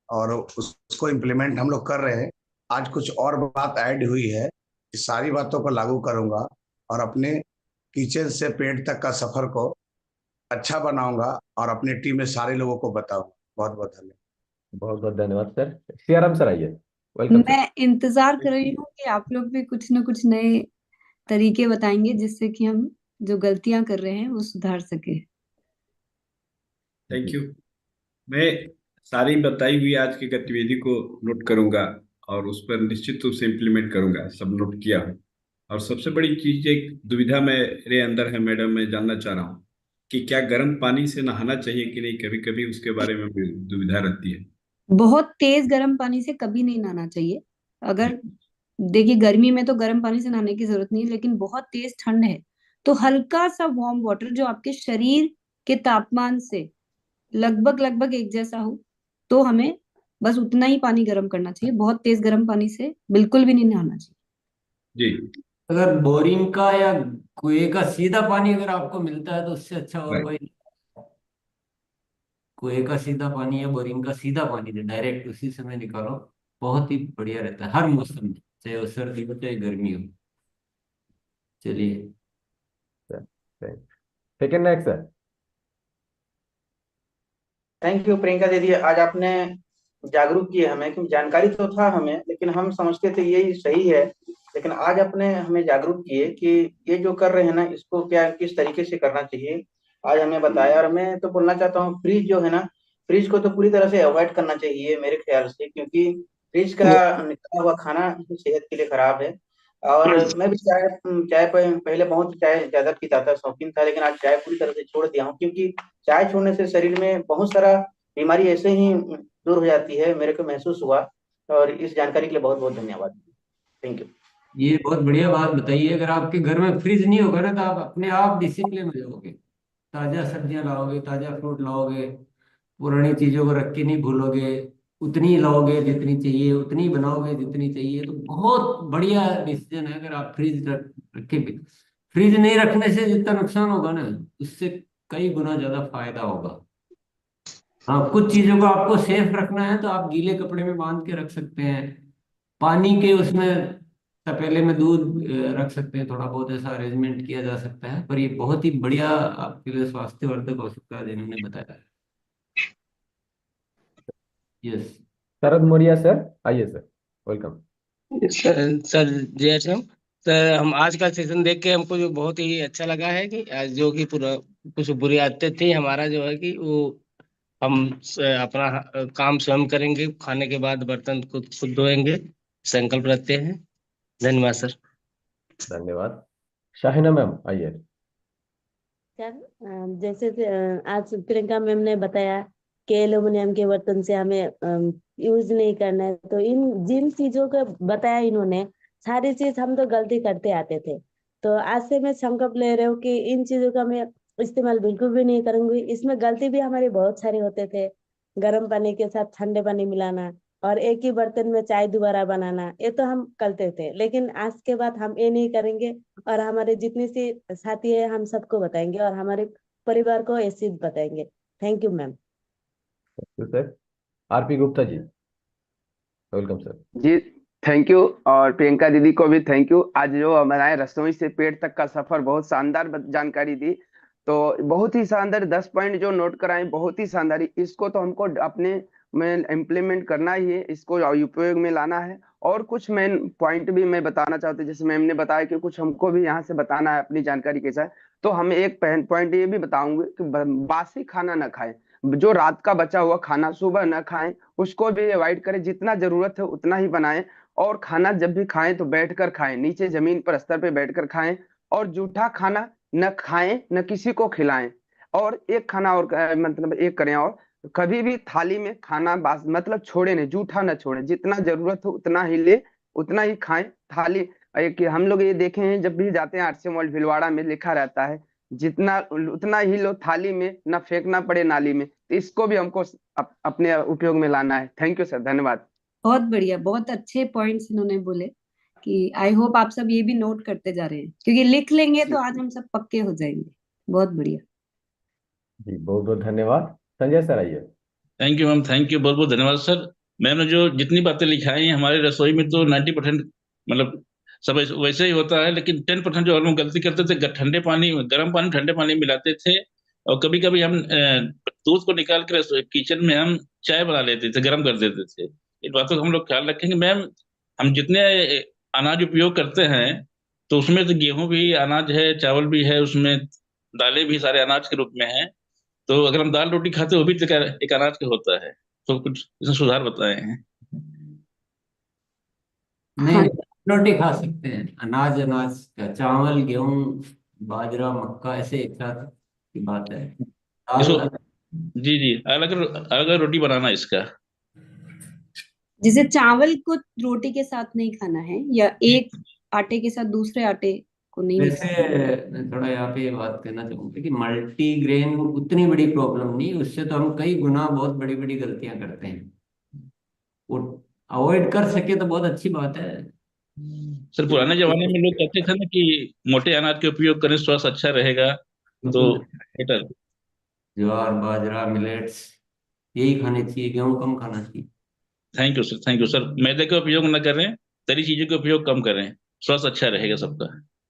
और उसको इम्प्लीमेंट हम लोग कर रहे हैं। आज कुछ और बात ऐड हुई है, इस सारी बातों को लागू करूंगा और अपने किचन से पेट तक का सफर को अच्छा बनाऊंगा और अपनी टीम में सारे लोगों को बताऊंगा। बहुत बहुत धन्यवाद। बहुत बहुत धन्यवाद सर। सियाराम सर आइए, वेलकम सर। मैं इंतजार कर रही हूँ कि आप लोग भी कुछ न कुछ नए तरीके बताएंगे जिससे कि हम जो गलतियां कर रहे हैं वो सुधार सके। Thank you. मैं सारी बताई हुई आज की गतिविधि को नोट करूंगा और उस पर निश्चित रूप से इम्प्लीमेंट करूंगा। सब नोट किया हूँ। और सबसे बड़ी चीज एक दुविधा मेरे अंदर है मैडम, मैं जानना चाह रहा हूँ कि क्या गर्म पानी से नहाना चाहिए कि नहीं। कभी कभी उसके बारे में भी दुविधा रहती है। बहुत तेज गर्म पानी से कभी नहीं नहाना चाहिए। अगर देखिए गर्मी में तो गर्म पानी से नहाने की जरूरत नहीं है, लेकिन बहुत तेज ठंड है तो हल्का सा वार्म वाटर जो आपके शरीर के तापमान से लगभग लगभग एक जैसा हो तो हमें बस उतना ही पानी गर्म करना चाहिए। बहुत तेज गर्म पानी से बिल्कुल भी नहीं नहाना चाहिए। जी। अगर बोरिंग का या कुएं का सीधा पानी अगर आपको मिलता है तो उससे अच्छा और कोई कुएं का सीधा पानी या बोरिंग का सीधा पानी जो डायरेक्ट उसी से निकालो बहुत ही बढ़िया रहता है हर मौसम में, चाहे वो सर्दी हो चाहे गर्मी हो। चलिए second next sir. Thank you Priyanka दीदी, आज आपने जागरूक किए हमें, क्योंकि जानकारी तो था हमें लेकिन हम समझते थे यही सही है, लेकिन आज आपने हमें जागरूक किए कि ये जो कर रहे हैं ना इसको क्या किस तरीके से करना चाहिए आज हमें बताया। और मैं तो बोलना चाहता हूँ फ्रिज जो है ना, फ्रिज को तो पूरी तरह से अवॉइड करना चाहिए मेरे ख्याल से, क्योंकि फ्रिज का निकला हुआ खाना सेहत के लिए खराब है। और मैं भी चाय पहले बहुत चाय ज्यादा पीता था, शौकीन था, लेकिन आज चाय पूरी तरह से छोड़ दिया हूँ, क्योंकि चाय छोड़ने से शरीर में बहुत सारा बीमारी ऐसे ही दूर हो जाती है, मेरे को महसूस हुआ। और इस जानकारी के लिए बहुत बहुत धन्यवाद। Thank you. ये बहुत बढ़िया बात बताइए। अगर आपके घर में फ्रिज नहीं होगा ना तो आप अपने आप डिसिप्लिन में जाओगे, ताजा सब्जियां लाओगे, ताजा फ्रूट लाओगे, पुरानी चीजों को रख के नहीं भूलोगे, उतनी लाओगे जितनी चाहिए, उतनी बनाओगे जितनी चाहिए, तो बहुत बढ़िया डिसीजन है। अगर आप फ्रिज रखे भी, फ्रिज नहीं रखने से जितना नुकसान होगा ना उससे कई गुना ज्यादा फायदा होगा। हाँ, कुछ चीजों को आपको सेफ रखना है तो आप गीले कपड़े में बांध के रख सकते हैं, पानी के उसमें तपेले में दूध रख सकते हैं, थोड़ा बहुत ऐसा अरेंजमेंट किया जा सकता है। पर ये बहुत ही बढ़िया आपके लिए स्वास्थ्यवर्धक हो सकता है जिन्होंने बताया। यस शरद मौर्य सर आइए सर, वेलकम। सर जय श्याम सर, हम आज का सेशन देख के हमको जो बहुत ही अच्छा लगा है कि आज जो कि पूरा कुछ बुरी आदतें थी हमारा जो है कि वो हम अपना काम स्वयं करेंगे, खाने के बाद बर्तन खुद धोएंगे, संकल्प रखते हैं। धन्यवाद सर। धन्यवाद। शाहिना मैम आइए। सर जैसे आज प्रियंका मैम ने बताया कि एल्युमिनियम के बर्तन से हमें यूज नहीं करना है, तो इन जिन चीजों का बताया इन्होंने सारी चीज हम तो गलती करते आते थे, तो आज से मैं संकल्प ले रही हूँ कि इन चीजों का मैं इस्तेमाल बिल्कुल भी नहीं करूंगी। इसमें गलती भी हमारे बहुत सारे होते थे, गर्म पानी के साथ ठंडे पानी मिलाना और एक ही बर्तन में चाय दोबारा बनाना, ये तो हम करते थे, लेकिन आज के बाद हम ये नहीं करेंगे और हमारे जितने से साथी है हम सबको बताएंगे और हमारे परिवार को ऐसे बताएंगे। Thank you ma'am. Sir RP Gupta ji, welcome sir. जी थैंक यू, और प्रियंका दीदी को भी थैंक यू। आज जो हमारे रसोई से पेट तक का सफर बहुत शानदार जानकारी दी, तो बहुत ही शानदार 10 पॉइंट जो नोट कराए बहुत ही शानदार। इसको तो हमको अपने में इम्प्लीमेंट करना ही है, इसको उपयोग में लाना है। और कुछ मेन पॉइंट भी मैं बताना चाहता हूँ, जैसे मैम ने बताया कि कुछ हमको भी यहाँ से बताना है अपनी जानकारी के साथ। तो हम एक पॉइंट ये भी बताऊंगे कि बासी खाना ना खाएं, जो रात का बचा हुआ खाना सुबह न खाएं, उसको भी अवॉइड करें, जितना जरूरत है उतना ही बनाएं। और खाना जब भी खाएं तो बैठकर खाएं, नीचे जमीन पर स्तर पे बैठकर खाएं। और जूठा खाना न खाएं, न किसी को खिलाएं। और एक खाना और मतलब एक करें, और कभी भी थाली में खाना मतलब छोड़े नहीं, जूठा न छोड़े, जितना जरूरत हो उतना ही ले, उतना ही खाएं। थाली एक हम लोग ये देखे हैं, जब भी जाते हैं आरसी मॉल भीलवाड़ा में लिखा रहता है जितना उतना ही लो, थाली में ना फेंकना पड़े नाली में। तो इसको भी हमको अपने उपयोग में लाना है। थैंक यू सर, धन्यवाद। बहुत बढ़िया, बहुत अच्छे पॉइंट्स इन्होंने बोले कि आई होप आप सब ये भी नोट करते जा रहे हैं, क्योंकि लिख लेंगे तो आज हम सब पक्के हो जाएंगे। बहुत बढ़िया जी, बहुत बहुत धन्यवाद। संजय सर आइए। Thank you ma'am, thank you, बहुत बहुत धन्यवाद सर। मैम ने जो जितनी बातें लिखाई हैं, हमारी रसोई में तो 90% मतलब सब वैसे ही होता है, लेकिन 10% जो हम गलती करते थे, ठंडे पानी, गर्म पानी ठंडे पानी मिलाते थे। और कभी कभी हम दूध को निकाल कर किचन में हम चाय बना लेते थे, गर्म कर देते थे। इन बातों का हम लोग ख्याल रखेंगे। मैम, हम जितने अनाज उपयोग करते हैं, तो उसमें तो गेहूं भी अनाज है, चावल भी है, उसमें दालें भी सारे अनाज के रूप में है। तो अगर हम दाल रोटी खाते हैं, वो भी तो एक अनाज का होता है। तो कुछ इसमें सुधार बताए हैं? नहीं, रोटी खा सकते हैं। अनाज अनाज का, चावल गेहूं बाजरा मक्का ऐसे एक साथ की बात है। इसको दाल जी जी, अलग अलग रोटी बनाना इसका। जैसे चावल को रोटी के साथ नहीं खाना है, या एक आटे के साथ दूसरे आटे को नहीं मिक्स वैसे मैं थोड़ा यहाँ पे ये बात कहना चाहूंगा कि मल्टीग्रेन उतनी बड़ी प्रॉब्लम नहीं, उससे तो हम कई गुना बहुत बड़ी बड़ी गलतियां करते हैं। वो अवॉइड कर सके तो बहुत अच्छी बात है। सर, पुराने जमाने में लोग कहते थे ना कि मोटे अनाज के उपयोग करें, स्वास्थ्य अच्छा रहेगा, तो बेटर। ज्वार बाजरा मिलेट्स यही खाने चाहिए, गेहूं कम खाना चाहिए। Thank you sir, thank you sir. मैदे का उपयोग न करें, तली चीजों का उपयोग कम करें, स्वास्थ्य अच्छा रहेगा सबका।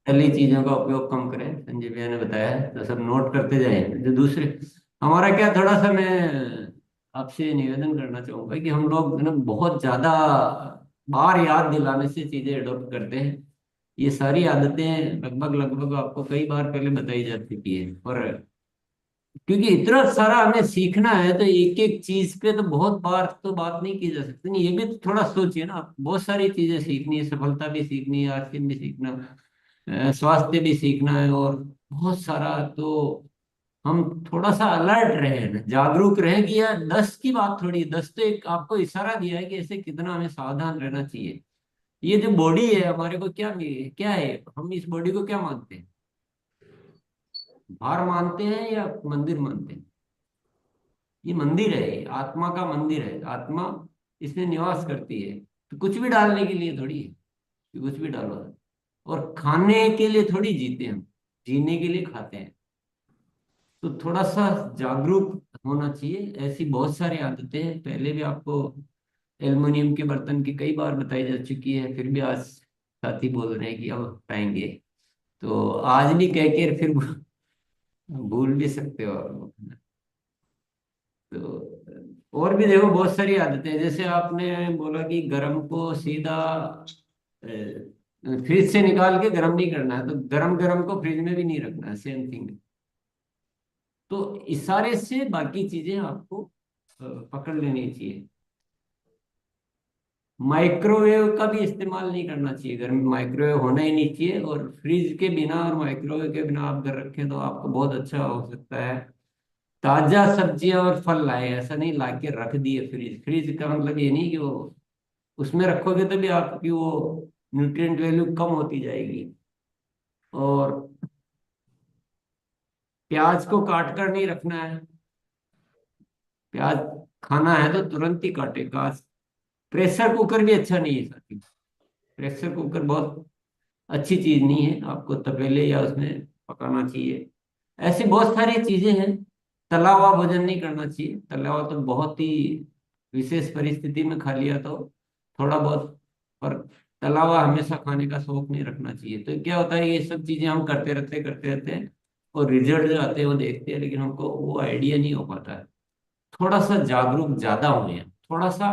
तली चीजों का उपयोग कम करें, संजय भैया ने बताया है, तो सब नोट करते जाएं। जो दूसरे हमारा क्या, थोड़ा सा मैं आपसे निवेदन करना चाहूंगा कि हम लोग ना बहुत ज्यादा बार याद दिलाने से चीजें अडॉप्ट करते हैं। ये सारी आदतें लगभग लगभग आपको कई बार पहले बताई जा चुकी है, और क्योंकि इतना सारा हमें सीखना है, तो एक एक चीज पे तो बहुत बार तो बात नहीं की जा सकती। नहीं, ये भी तो थोड़ा सोचिए ना, बहुत सारी चीजें सीखनी है, सफलता भी सीखनी है, आर्थिक भी सीखना, स्वास्थ्य भी सीखना है, और बहुत सारा। तो हम थोड़ा सा अलर्ट रहे ना, जागरूक रहे कि यार 10 की बात थोड़ी, 10 तो एक आपको इशारा दिया है कि ऐसे कितना हमें सावधान रहना चाहिए। ये जो बॉडी है हमारे को क्या क्या है, हम इस बॉडी को क्या मानते हैं? भार मानते हैं या मंदिर मानते हैं? ये मंदिर है, ये आत्मा का मंदिर है। आत्मा इसमें निवास करती है, तो कुछ भी डालने के लिए थोड़ी है कि कुछ भी डालो। और खाने के लिए थोड़ी जीते हम, जीने के लिए खाते हैं। तो थोड़ा सा जागरूक होना चाहिए। ऐसी बहुत सारी आदतें हैं, पहले भी आपको एल्युमिनियम के बर्तन की कई बार बताई जा चुकी है, फिर भी आज साथी बोल रहे हैं कि अब पाएंगे, तो आज भी कह के फिर भूल भी सकते हो आप। तो और भी देखो बहुत सारी आदतें हैं। जैसे आपने बोला कि गर्म को सीधा फ्रिज से निकाल के गर्म नहीं करना है, तो गर्म गर्म को फ्रिज में भी नहीं रखना है, सेम थिंग। तो इशारे से बाकी चीजें आपको पकड़ लेनी चाहिए। माइक्रोवेव का भी इस्तेमाल नहीं करना चाहिए, घर में माइक्रोवेव होना ही नहीं चाहिए। और फ्रिज के बिना और माइक्रोवेव के बिना आप घर रखें तो आपको बहुत अच्छा हो सकता है। ताजा सब्जियां और फल लाए, ऐसा नहीं ला के रख दिए फ्रिज। फ्रिज का मतलब ये नहीं कि वो उसमें रखोगे तो भी आपकी वो न्यूट्रिएंट वैल्यू कम होती जाएगी। और प्याज को काट कर नहीं रखना है, प्याज खाना है तो तुरंत ही काटेगा। प्रेशर कुकर भी अच्छा नहीं है साथी, प्रेशर कुकर बहुत अच्छी चीज नहीं है, आपको तपेले या उसमें पकाना चाहिए। ऐसी बहुत सारी चीजें हैं। तला हुआ भोजन नहीं करना चाहिए, तला हुआ तो बहुत ही विशेष परिस्थिति में खा लिया तो थोड़ा बहुत, पर तला हुआ हमेशा खाने का शौक नहीं रखना चाहिए। तो क्या होता है, ये सब चीजें हम करते रहते हैं, और रिजल्ट जो आते हैं वो देखते हैं, लेकिन हमको वो आइडिया नहीं हो पाता है। थोड़ा सा जागरूक ज्यादा हुए हैं, थोड़ा सा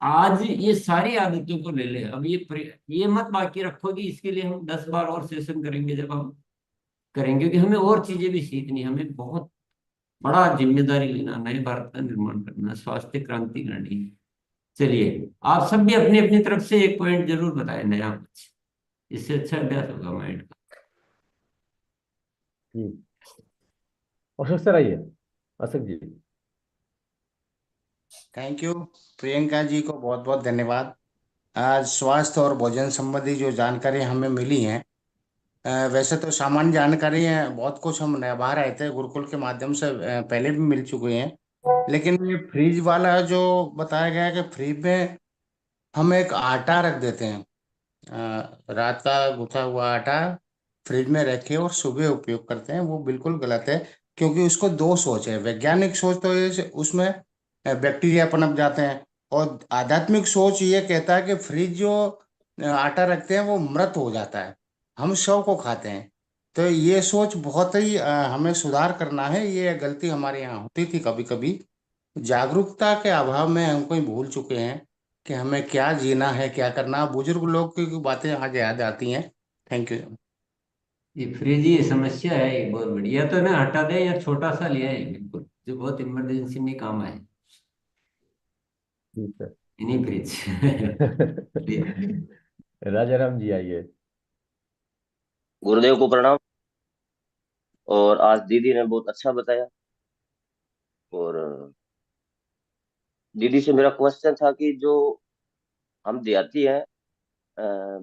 आज ये सारी आदतों को ले ले। अब ये मत बाकी रखो कि इसके लिए हम 10 बार और सेशन करेंगे, जब हम करेंगे, क्योंकि हमें और चीजें भी सीखनी है, हमें बहुत बड़ा जिम्मेदारी लेना, नए भारत का निर्माण करना, स्वास्थ्य क्रांति करनी है। चलिए, आप सब भी अपनी अपनी तरफ से एक पॉइंट जरूर बताएं नया कुछ, इससे अच्छा अभ्यास होगा माइंड का। जी, अशोक सर आइए। अशोक जी। Thank you. प्रियंका जी को बहुत बहुत धन्यवाद। आज स्वास्थ्य और भोजन संबंधी जो जानकारी हमें मिली है, वैसे तो सामान्य जानकारी है, बहुत कुछ हम निभा रहे थे गुरुकुल के माध्यम से, पहले भी मिल चुके हैं। लेकिन ये फ्रिज वाला जो बताया गया है कि फ्रिज में हम एक आटा रख देते हैं, रात का गुथा हुआ आटा फ्रिज में रखे और सुबह उपयोग करते हैं, वो बिल्कुल गलत है। क्योंकि उसको दो सोच है, वैज्ञानिक सोच तो ये उसमें बैक्टीरिया पनप जाते हैं, और आध्यात्मिक सोच ये कहता है कि फ्रिज जो आटा रखते हैं वो मृत हो जाता है, हम शव को खाते हैं। तो ये सोच बहुत ही हमें सुधार करना है, ये गलती हमारे यहाँ होती थी कभी कभी। जागरूकता के अभाव में हम कोई भूल चुके हैं कि हमें क्या जीना है, क्या करना। बुजुर्ग लोग की बातें आज याद आती हैं। Thank you. ये फ्रिज ये समस्या है, ये बहुत बढ़िया, तो ना हटा दें या छोटा सा ले आए बिल्कुल, जो बहुत इमरजेंसी में काम आए। ठीक है। इन्हीं फ्रिज। राजा राम जी आइए। गुरुदेव को प्रणाम। और आज दीदी ने बहुत अच्छा बताया, और दीदी से मेरा क्वेश्चन था कि जो हम देहाती हैं,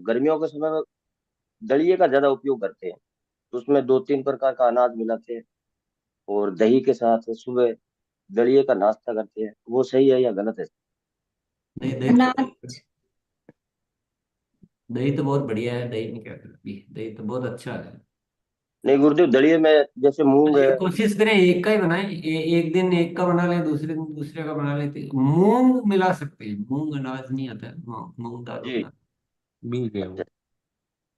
गर्मियों के समय में दलिए का ज्यादा उपयोग करते हैं, तो उसमें 2-3 प्रकार का अनाज मिलाते हैं और दही के साथ सुबह दलिए का नाश्ता करते हैं, वो सही है या गलत है? अनाज दही तो बहुत बढ़िया है, दही में क्या करती है, दही तो बहुत अच्छा है। नहीं गुरुदेव, दलिए में जैसे मूंग है। कोशिश करें एक का ही बनाएं, एक दिन एक का बना लें, दूसरे दिन दूसरे का बना लेते। मूंग मिला सकते हैं, मूंग अनाज नहीं आता है, मूंग दाल जी। होता है, बीज है वो।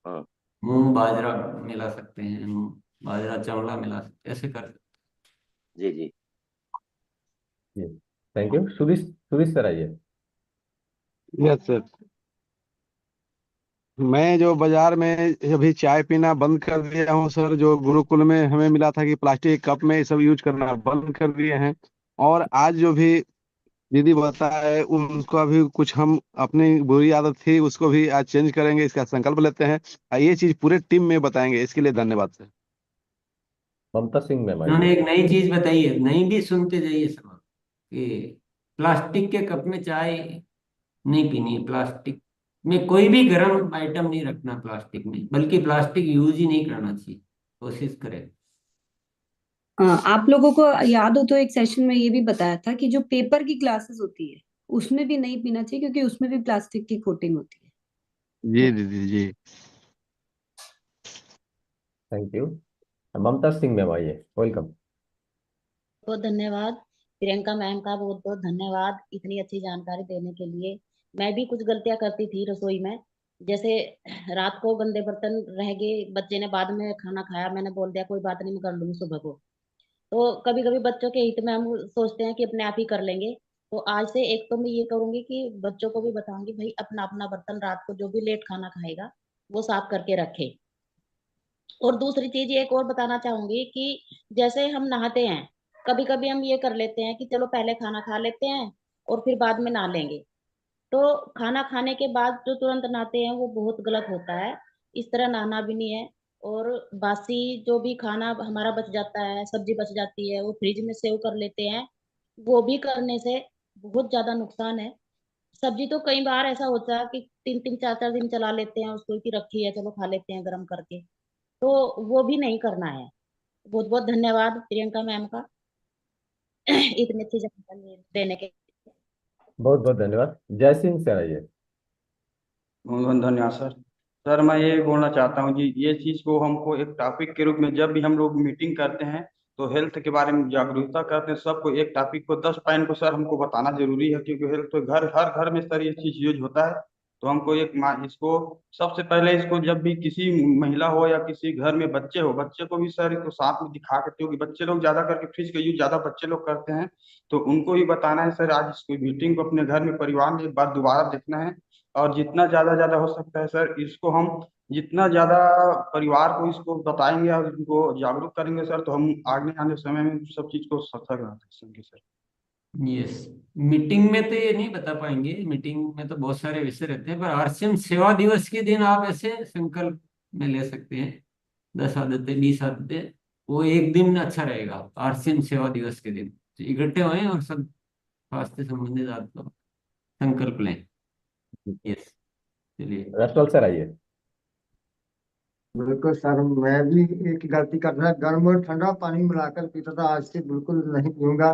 हाँ। मूंग बाजरा मिला सकते हैं, बाजरा चावला मिला सकते हैं, ऐसे कर सकते जी जी। जी, thank you. Suresh, Suresh sir आइए। Yes sir. मैं जो बाजार में अभी चाय पीना बंद कर दिया हूँ सर, जो गुरुकुल में हमें मिला था कि प्लास्टिक कप में ये सब यूज करना बंद कर दिए हैं। और आज जो भी दीदी बताए उनका भी कुछ हम अपनी बुरी आदत थी उसको भी आज चेंज करेंगे, इसका संकल्प लेते हैं। ये चीज पूरे टीम में बताएंगे, इसके लिए धन्यवाद सर। ममता सिंह मैम उन्होंने आइए। एक नई चीज बताई है, नई भी सुनते जाइए सब, कि प्लास्टिक के कप में चाय नहीं पीनी है, प्लास्टिक में कोई भी गर्म आइटम नहीं रखना प्लास्टिक में, बल्कि प्लास्टिक यूज ही नहीं करना चाहिए, कोशिश करें। आप लोगों को याद हो तो एक सेशन में ये भी बताया था कि जो पेपर की क्लासेस होती है उसमें भी नहीं पीना चाहिए, क्योंकि उसमें भी प्लास्टिक की कोटिंग होती है। जी दीदी जी। Thank you. Mamta Singh ma'am आइए, वेलकम। बहुत धन्यवाद। प्रियंका मैम का बहुत बहुत धन्यवाद इतनी अच्छी जानकारी देने के लिए। मैं भी कुछ गलतियां करती थी रसोई में, जैसे रात को गंदे बर्तन रह गए, बच्चे ने बाद में खाना खाया, मैंने बोल दिया कोई बात नहीं मैं कर लूंगी सुबह को। तो कभी कभी बच्चों के हित में हम सोचते हैं कि अपने आप ही कर लेंगे। तो आज से एक तो मैं ये करूंगी कि बच्चों को भी बताऊंगी भाई अपना अपना बर्तन रात को जो भी लेट खाना खाएगा वो साफ करके रखे। और दूसरी चीज एक और बताना चाहूंगी कि जैसे हम नहाते हैं, कभी कभी हम ये कर लेते हैं कि चलो पहले खाना खा लेते हैं और फिर बाद में नहा लेंगे। तो खाना खाने के बाद जो तुरंत नहाते हैं वो बहुत गलत होता है, इस तरह नहाना भी नहीं है। और बासी जो भी खाना हमारा बच जाता है, सब्जी बच जाती है, वो फ्रिज में सेव कर लेते हैं, वो भी करने से बहुत ज्यादा नुकसान है। सब्जी तो कई बार ऐसा होता है कि 3-3 4-4 दिन चला लेते हैं उसको, कि रखी है चलो खा लेते हैं गर्म करके, तो वो भी नहीं करना है। बहुत बहुत धन्यवाद प्रियंका मैम का इतनी अच्छी जानकारी देने के। बहुत बहुत धन्यवाद। जय सिंह सर आइए। बहुत बहुत धन्यवाद सर। सर मैं ये बोलना चाहता हूँ जी, ये चीज़ को हमको एक टॉपिक के रूप में जब भी हम लोग मीटिंग करते हैं तो हेल्थ के बारे में जागरूकता करते हैं, सबको एक टॉपिक को 10 पॉइंट को सर हमको बताना जरूरी है, क्योंकि हेल्थ तो हर घर में सर ये चीज़ यूज होता है। तो हमको इसको सबसे पहले इसको जब भी किसी महिला हो या किसी घर में बच्चे हो, बच्चे को भी सर इसको साथ में दिखा के, क्योंकि बच्चे लोग ज्यादा करके फ्रिज का यूज ज्यादा बच्चे लोग करते हैं, तो उनको भी बताना है सर। आज इसको मीटिंग को अपने घर में परिवार में एक बार दोबारा देखना है, और जितना ज्यादा ज्यादा हो सकता है सर इसको हम जितना ज्यादा परिवार को इसको बताएंगे और इनको जागरूक करेंगे सर, तो हम आगे आने समय में सब चीज को सफल बना सकेंगे सर। यस, मीटिंग में तो ये नहीं बता पाएंगे, मीटिंग में तो बहुत सारे विषय रहते हैं, पर आरसीएम सेवा दिवस के दिन आप ऐसे संकल्प में ले सकते हैं 10 आदतें 20 आदतें, वो एक दिन अच्छा रहेगा आरसीएम सेवा दिवस के दिन। तो इकट्ठे हों और सब स्वास्थ्य संबंधित आदतों संकल्प लें। यस, चलिए रसवाल सर आइए। बिल्कुल सर, मैं भी एक गलती कर रहा, गर्म और ठंडा पानी मिलाकर पीता था, आज से बिल्कुल नहीं पीऊंगा।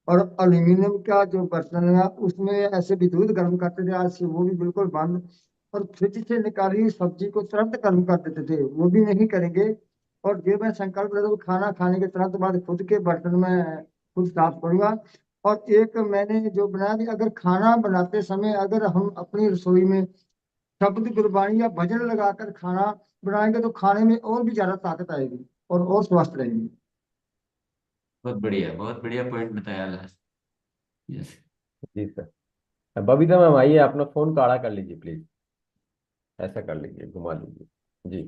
और एल्यूमिनियम का जो बर्तन है उसमें ऐसे भी दूध गर्म करते थे, आज से वो भी बिल्कुल बंद। और फ्रिज से निकाली हुई सब्जी को तुरंत गर्म कर देते थे, वो भी नहीं करेंगे। और ये मैं संकल्प लेता हूँ, खाना खाने के तुरंत बाद खुद के बर्तन में खुद साफ करूंगा। और एक मैंने जो बनाया कि अगर खाना बनाते समय अगर हम अपनी रसोई में शब्द गुरबानी या भजन लगाकर खाना बनाएंगे तो खाने में और भी ज्यादा ताकत आएगी और स्वस्थ रहेंगे। बहुत बढ़िया पॉइंट बताया लास्ट। यस जी सर। बबीता मैम आइए, अपना फोन काढ़ा कर लीजिए प्लीज, ऐसा कर लीजिए, घुमा लीजिए जी।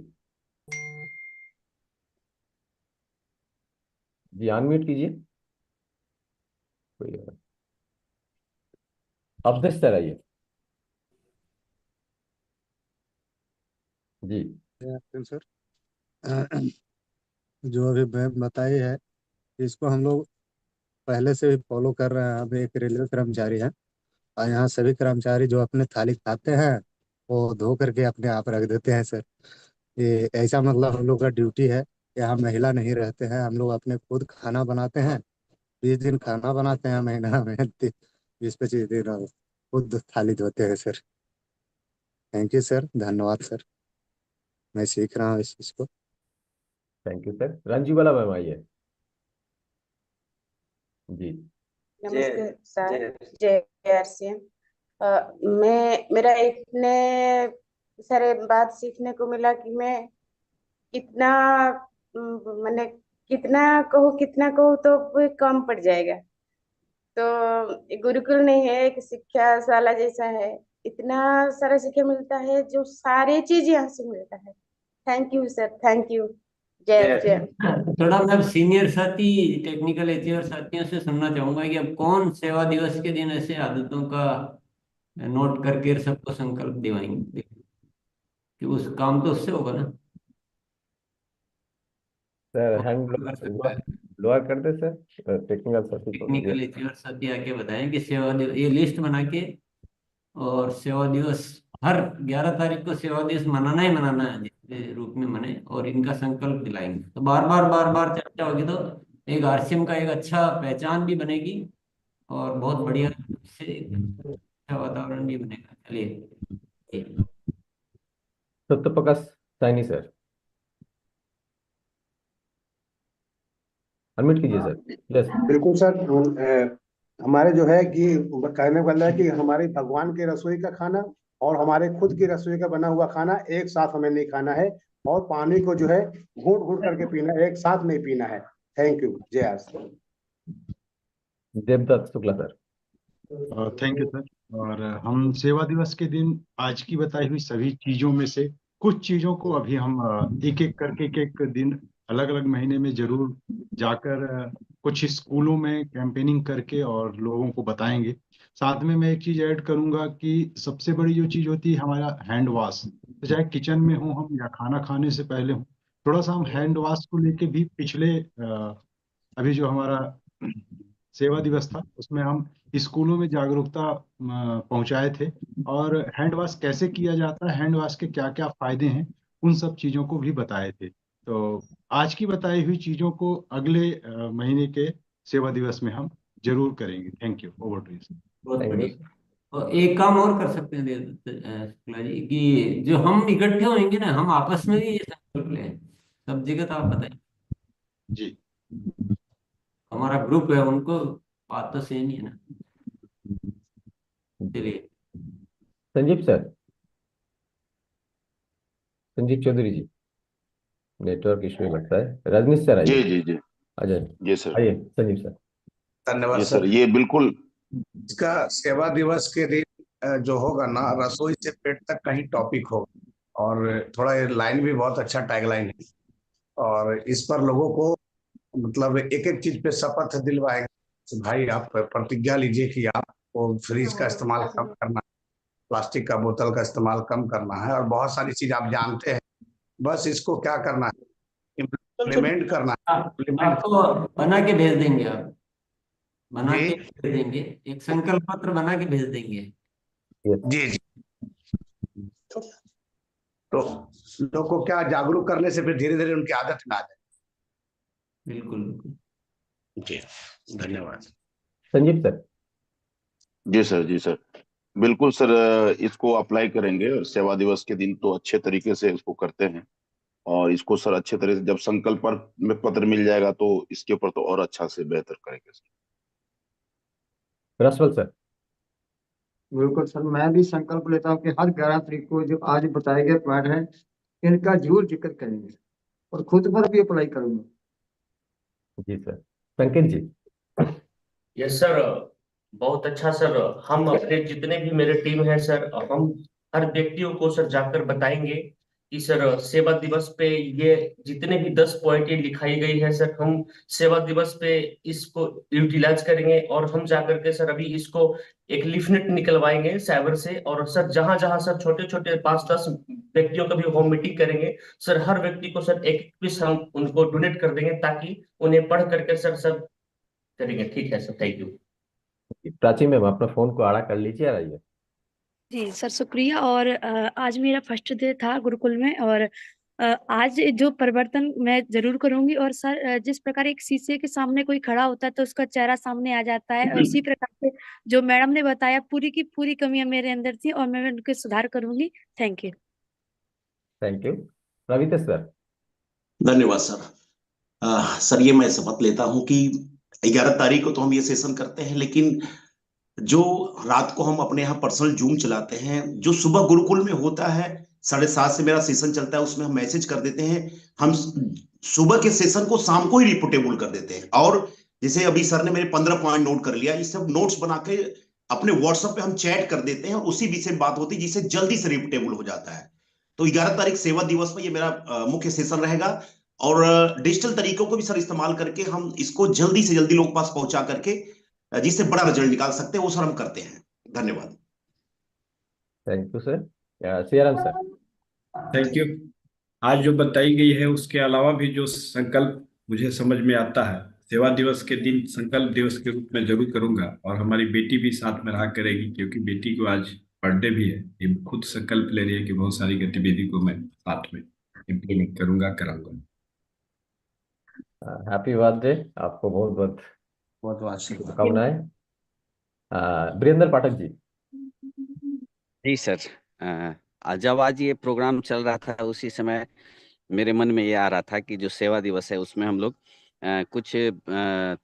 जी अनम्यूट कीजिए कोई और। अवधेश सर आइए जी। सर जो अभी मैम बताई है इसको हम लोग पहले से भी फॉलो कर रहे हैं। हम एक रेलवे कर्मचारी हैं और यहाँ सभी कर्मचारी जो अपने थाली खाते हैं वो धो करके अपने आप रख देते हैं सर। ये ऐसा मतलब हम लोग का ड्यूटी है। यहाँ महिला नहीं रहते हैं, हम लोग अपने खुद खाना बनाते हैं। 20 दिन खाना बनाते हैं महीना में, 20-25 दिन और खुद थाली धोते हैं सर। थैंक यू सर, धन्यवाद सर, मैं सीख रहा हूँ इस चीज़ को। Thank you sir. रंजू वाला मैम आइए जी। नमस्ते सर, जय आरसीएम। मेरा इतने सारे बात सीखने को मिला कि मैं कितना मैंने कितना कहूँ तो वो कम पड़ जाएगा। तो गुरुकुल नहीं है, एक शिक्षा शाला जैसा है, इतना सारा सीखने मिलता है, जो सारे चीज यहाँ से मिलता है। Thank you sir, thank you. जय जय। थोड़ा मैं सीनियर साथी टेक्निकल एचआर साथियों से सुनना चाहूंगा कि अब कौन सेवा दिवस के दिन ऐसे आदतों का नोट करके सबको संकल्प दिवाएंगे, कि उस काम तो उससे होगा ना। सर हैंड लोअर कर दे सर, टेक्निकल साथी को। टेक्निकल एचआर साथी आके बताएं कि सेवा दिवस, ये लिस्ट बना के, और सेवा दिवस हर 11 तारीख को सेवा दिवस मनाना ही मनाना है, जिसके रूप में मने, और इनका संकल्प दिलाएंगे। तो बार बार चर्चा होगी तो एक आरसीएम का एक अच्छा पहचान भी बनेगी, और बहुत बढ़िया से अच्छा वातावरण भी बनेगा। चलिए सत्यप्रकाश सैनी सर, अनम्यूट कीजिए सर। यस बिल्कुल सर। हमारे जो है कि कहने वाला है कि हमारे भगवान के रसोई का खाना और हमारे खुद की रसोई का बना हुआ खाना एक साथ हमें नहीं खाना है, और पानी को जो है घूट घूट करके पीना है, एक साथ नहीं पीना है। Thank you. जय आर। Devdutt Shukla sir. Thank you sir. और हम सेवा दिवस के दिन आज की बताई हुई सभी चीजों में से कुछ चीजों को अभी हम एक एक करके एक दिन अलग अलग महीने में जरूर जाकर कुछ स्कूलों में कैंपेनिंग करके और लोगों को बताएंगे। साथ में मैं एक चीज ऐड करूंगा कि सबसे बड़ी जो चीज होती है हमारा हैंड वॉश, तो चाहे किचन में हो हम या खाना खाने से पहले हो, थोड़ा सा हम हैंड वॉश को लेके भी पिछले अभी जो हमारा सेवा दिवस था उसमें हम स्कूलों में जागरूकता पहुंचाए थे, और हैंड वॉश कैसे किया जाता है, हैंड वॉश के क्या क्या फायदे हैं, उन सब चीजों को भी बताए थे। तो आज की बताई हुई चीजों को अगले महीने के सेवा दिवस में हम जरूर करेंगे। Thank you. Over to you. बहुत बढ़िया। और एक काम और कर सकते हैं शुक्ला जी, कि जो हम इकट्ठे होंगे ना, हम आपस में भी ये संकल्प लें। सब जगह तो आप बताइए जी, हमारा ग्रुप है, उनको बात तो सेम ही है ना। चलिए संजीव सर। संजीव चौधरी जी, नेटवर्क इश्यू लगता है। रजनीश सर जी आइए। जी जी अजय जी सर। आइए। संजीव सर। धन्यवाद जी सर। सर, ये बिल्कुल इसका सेवा दिवस के दिन जो होगा ना, रसोई से पेट तक कहीं टॉपिक होगा, और थोड़ा ये लाइन भी बहुत अच्छा टैगलाइन है, और इस पर लोगों को मतलब एक एक चीज पे शपथ दिलवाएंगे। तो भाई आप प्रतिज्ञा लीजिए कि आपको फ्रिज का इस्तेमाल कम करना है, प्लास्टिक का बोतल का इस्तेमाल कम करना है, और बहुत सारी चीज आप जानते हैं, बस इसको क्या करना है, इम्प्लीमेंट करना है। आपको बना के भेज देंगे, आप बना जी के भेज देंगे, एक संकल्प पत्र बना के भेज देंगे। जी जी। तो लोग को क्या जागरूक करने से फिर धीरे धीरे उनकी आदत में आ जाए। बिल्कुल बिल्कुल। जी धन्यवाद। संजीव सर। जी सर। जी सर, बिल्कुल सर, इसको अप्लाई करेंगे और सेवा दिवस के दिन तो अच्छे तरीके से इसको करते हैं, और इसको सर अच्छे तरह से जब संकल्प में पत्र मिल जाएगा तो इसके ऊपर तो और अच्छा से बेहतर करेंगे सर। रसवल सर। बिल्कुल सर, मैं भी संकल्प लेता हूँ कि हर 11 तारीख को जो आज बताए गए पॉइंट है इनका जरूर जिक्र करेंगे और खुद पर भी अप्लाई करूंगा। जी सर। संकेत जी। यस सर, बहुत अच्छा सर। हम अपने जितने भी मेरे टीम है सर, हम हर व्यक्तियों को सर जाकर बताएंगे कि सर सेवा दिवस पे ये जितने भी 10 पॉइंट लिखाई गई है सर, हम सेवा दिवस पे इसको यूटिलाइज करेंगे, और हम जाकर के सर अभी इसको एक लिफलेट निकलवाएंगे साइबर से, और सर जहां जहां सर छोटे छोटे 5-10 व्यक्तियों का भी होम मीटिंग करेंगे सर, हर व्यक्ति को सर एक पीस हम उनको डोनेट कर देंगे, ताकि उन्हें पढ़ करके सर सब करेंगे। ठीक है sir, thank you. Prachi ma'am, अपना फोन को आड़ा कर लीजिए और आइए। जी सर, शुक्रिया। और आज मेरा फर्स्ट डे था गुरुकुल में, और आज जो परिवर्तन मैं जरूर करूंगी। और सर, जिस प्रकार एक शीशे के सामने कोई खड़ा होता है तो उसका चेहरा सामने आ जाता है, और उसी प्रकार से जो मैडम ने बताया पूरी की पूरी कमियां मेरे अंदर थी, और मैं उनके सुधार करूंगी। Thank you. Thank you. Ravitesh sir. धन्यवाद सर। सर, ये मैं शपथ लेता हूं कि 11 तारीख को तो हम ये सेशन करते हैं, लेकिन जो रात को हम अपने यहाँ पर्सनल जूम चलाते हैं, जो सुबह गुरुकुल में होता है 7:30 से मेरा सेशन चलता है, उसमें हम मैसेज कर देते हैं, हम सुबह के सेशन को शाम को ही रिपोर्टेबल कर देते हैं। और जैसे अभी सर ने मेरे 15 पॉइंट नोट कर लिया, ये सब नोट्स बना के अपने व्हाट्सएप पे हम चैट कर देते हैं, और उसी विषय बात होती है जिससे जल्दी से रिपोर्टेबल हो जाता है। तो 11 तारीख सेवा दिवस पर ये मेरा मुख्य सेशन रहेगा, और डिजिटल तरीकों को भी सर इस्तेमाल करके हम इसको जल्दी से जल्दी लोगों के पास पहुंचा करके जिससे बड़ा रिजल्ट निकाल सकते हैं, वो सर हम करते हैं। धन्यवाद। Thank you sir. Siyaram sir. Thank you. आज जो बताई गई है उसके अलावा भी जो संकल्प मुझे समझ में आता है, सेवा दिवस के दिन संकल्प दिवस के रूप में जरूर करूंगा, और हमारी बेटी भी साथ में रहा करेगी, क्योंकि बेटी को आज बर्थडे भी है। ये खुद संकल्प ले रही है कि बहुत सारी गतिविधि को मैं साथ में इम्प्लीमेंट करूंगा, कराऊंगा। हैप्पी बर्थडे आपको, बहुत बहुत बहुत बहुत शुभकामनाएं। वीरेंद्र पाठक जी। जी सर, जब आज ये प्रोग्राम चल रहा था उसी समय मेरे मन में ये आ रहा था कि जो सेवा दिवस है उसमें हम लोग कुछ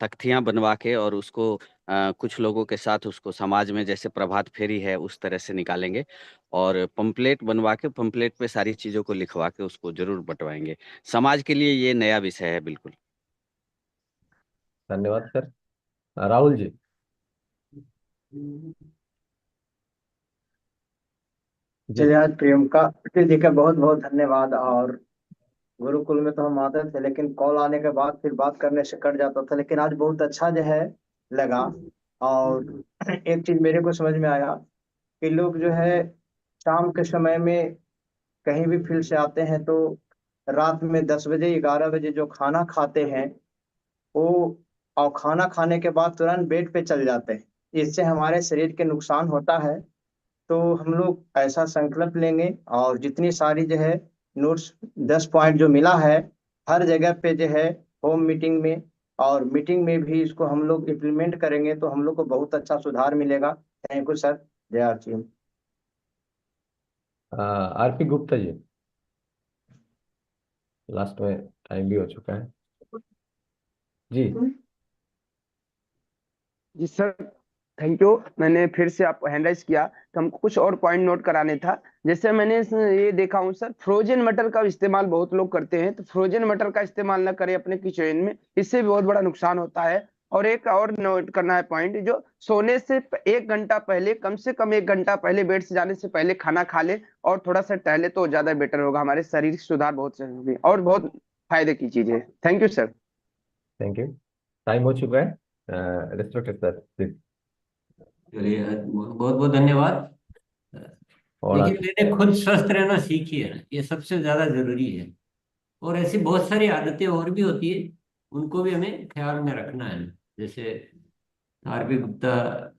तख्तियां बनवा के और उसको कुछ लोगों के साथ उसको समाज में जैसे प्रभात फेरी है उस तरह से निकालेंगे, और पंपलेट बनवा के पंपलेट पे सारी चीजों को लिखवा के उसको जरूर बंटवाएंगे। समाज के लिए ये नया विषय है। बिल्कुल धन्यवाद सर। राहुल जी। चलिए, आज प्रियंका जी का बहुत बहुत धन्यवाद। और गुरुकुल में तो हम आते थे, लेकिन कॉल आने के बाद फिर बात करने से कट जाता था, लेकिन आज बहुत अच्छा जो है लगा। और एक चीज मेरे को समझ में आया कि लोग जो है शाम के समय में कहीं भी फील्ड से आते हैं तो रात में 10 बजे 11 बजे जो खाना खाते हैं वो, और खाना खाने के बाद तुरंत बेड पे चल जाते हैं। इससे हमारे शरीर के नुकसान होता है। तो हम लोग ऐसा संकल्प लेंगे, और जितनी सारी जो है नोट्स 10 पॉइंट जो मिला है हर जगह पे जो है होम मीटिंग में और मीटिंग में भी इसको हम लोग इम्प्लीमेंट करेंगे तो हम लोग को बहुत अच्छा सुधार मिलेगा। Thank you sir. जय आर। आरपी गुप्ता जी, लास्ट में टाइम भी हो चुका है जी। जी सर, थैंक यू। मैंने फिर से आपको हैंड राइज किया तो हमको कुछ और पॉइंट नोट कराने था। जैसे मैंने ये देखा हूँ सर, फ्रोजन मटर का इस्तेमाल बहुत लोग करते हैं, तो फ्रोजन मटर का इस्तेमाल ना करें अपने किचन में, इससे भी बहुत बड़ा नुकसान होता है। और एक और नोट करना है पॉइंट, जो सोने से 1 घंटा पहले, कम से कम 1 घंटा पहले बेड से जाने से पहले खाना खा ले और थोड़ा सा टहले तो ज्यादा बेटर होगा। हमारे शारीरिक सुधार बहुत जरूरी है और बहुत फायदे की चीज है। Thank you sir. Thank you. Time हो चुका है, रिस्ट्रिक्टेड सर प्लीज। चलिए, बहुत बहुत धन्यवाद। और देखिए, मैंने खुद स्वस्थ रहना सीखी है ना, ये सबसे ज्यादा जरूरी है। और ऐसी बहुत सारी आदतें और भी होती है, उनको भी हमें ख्याल में रखना है। जैसे आरपी गुप्ता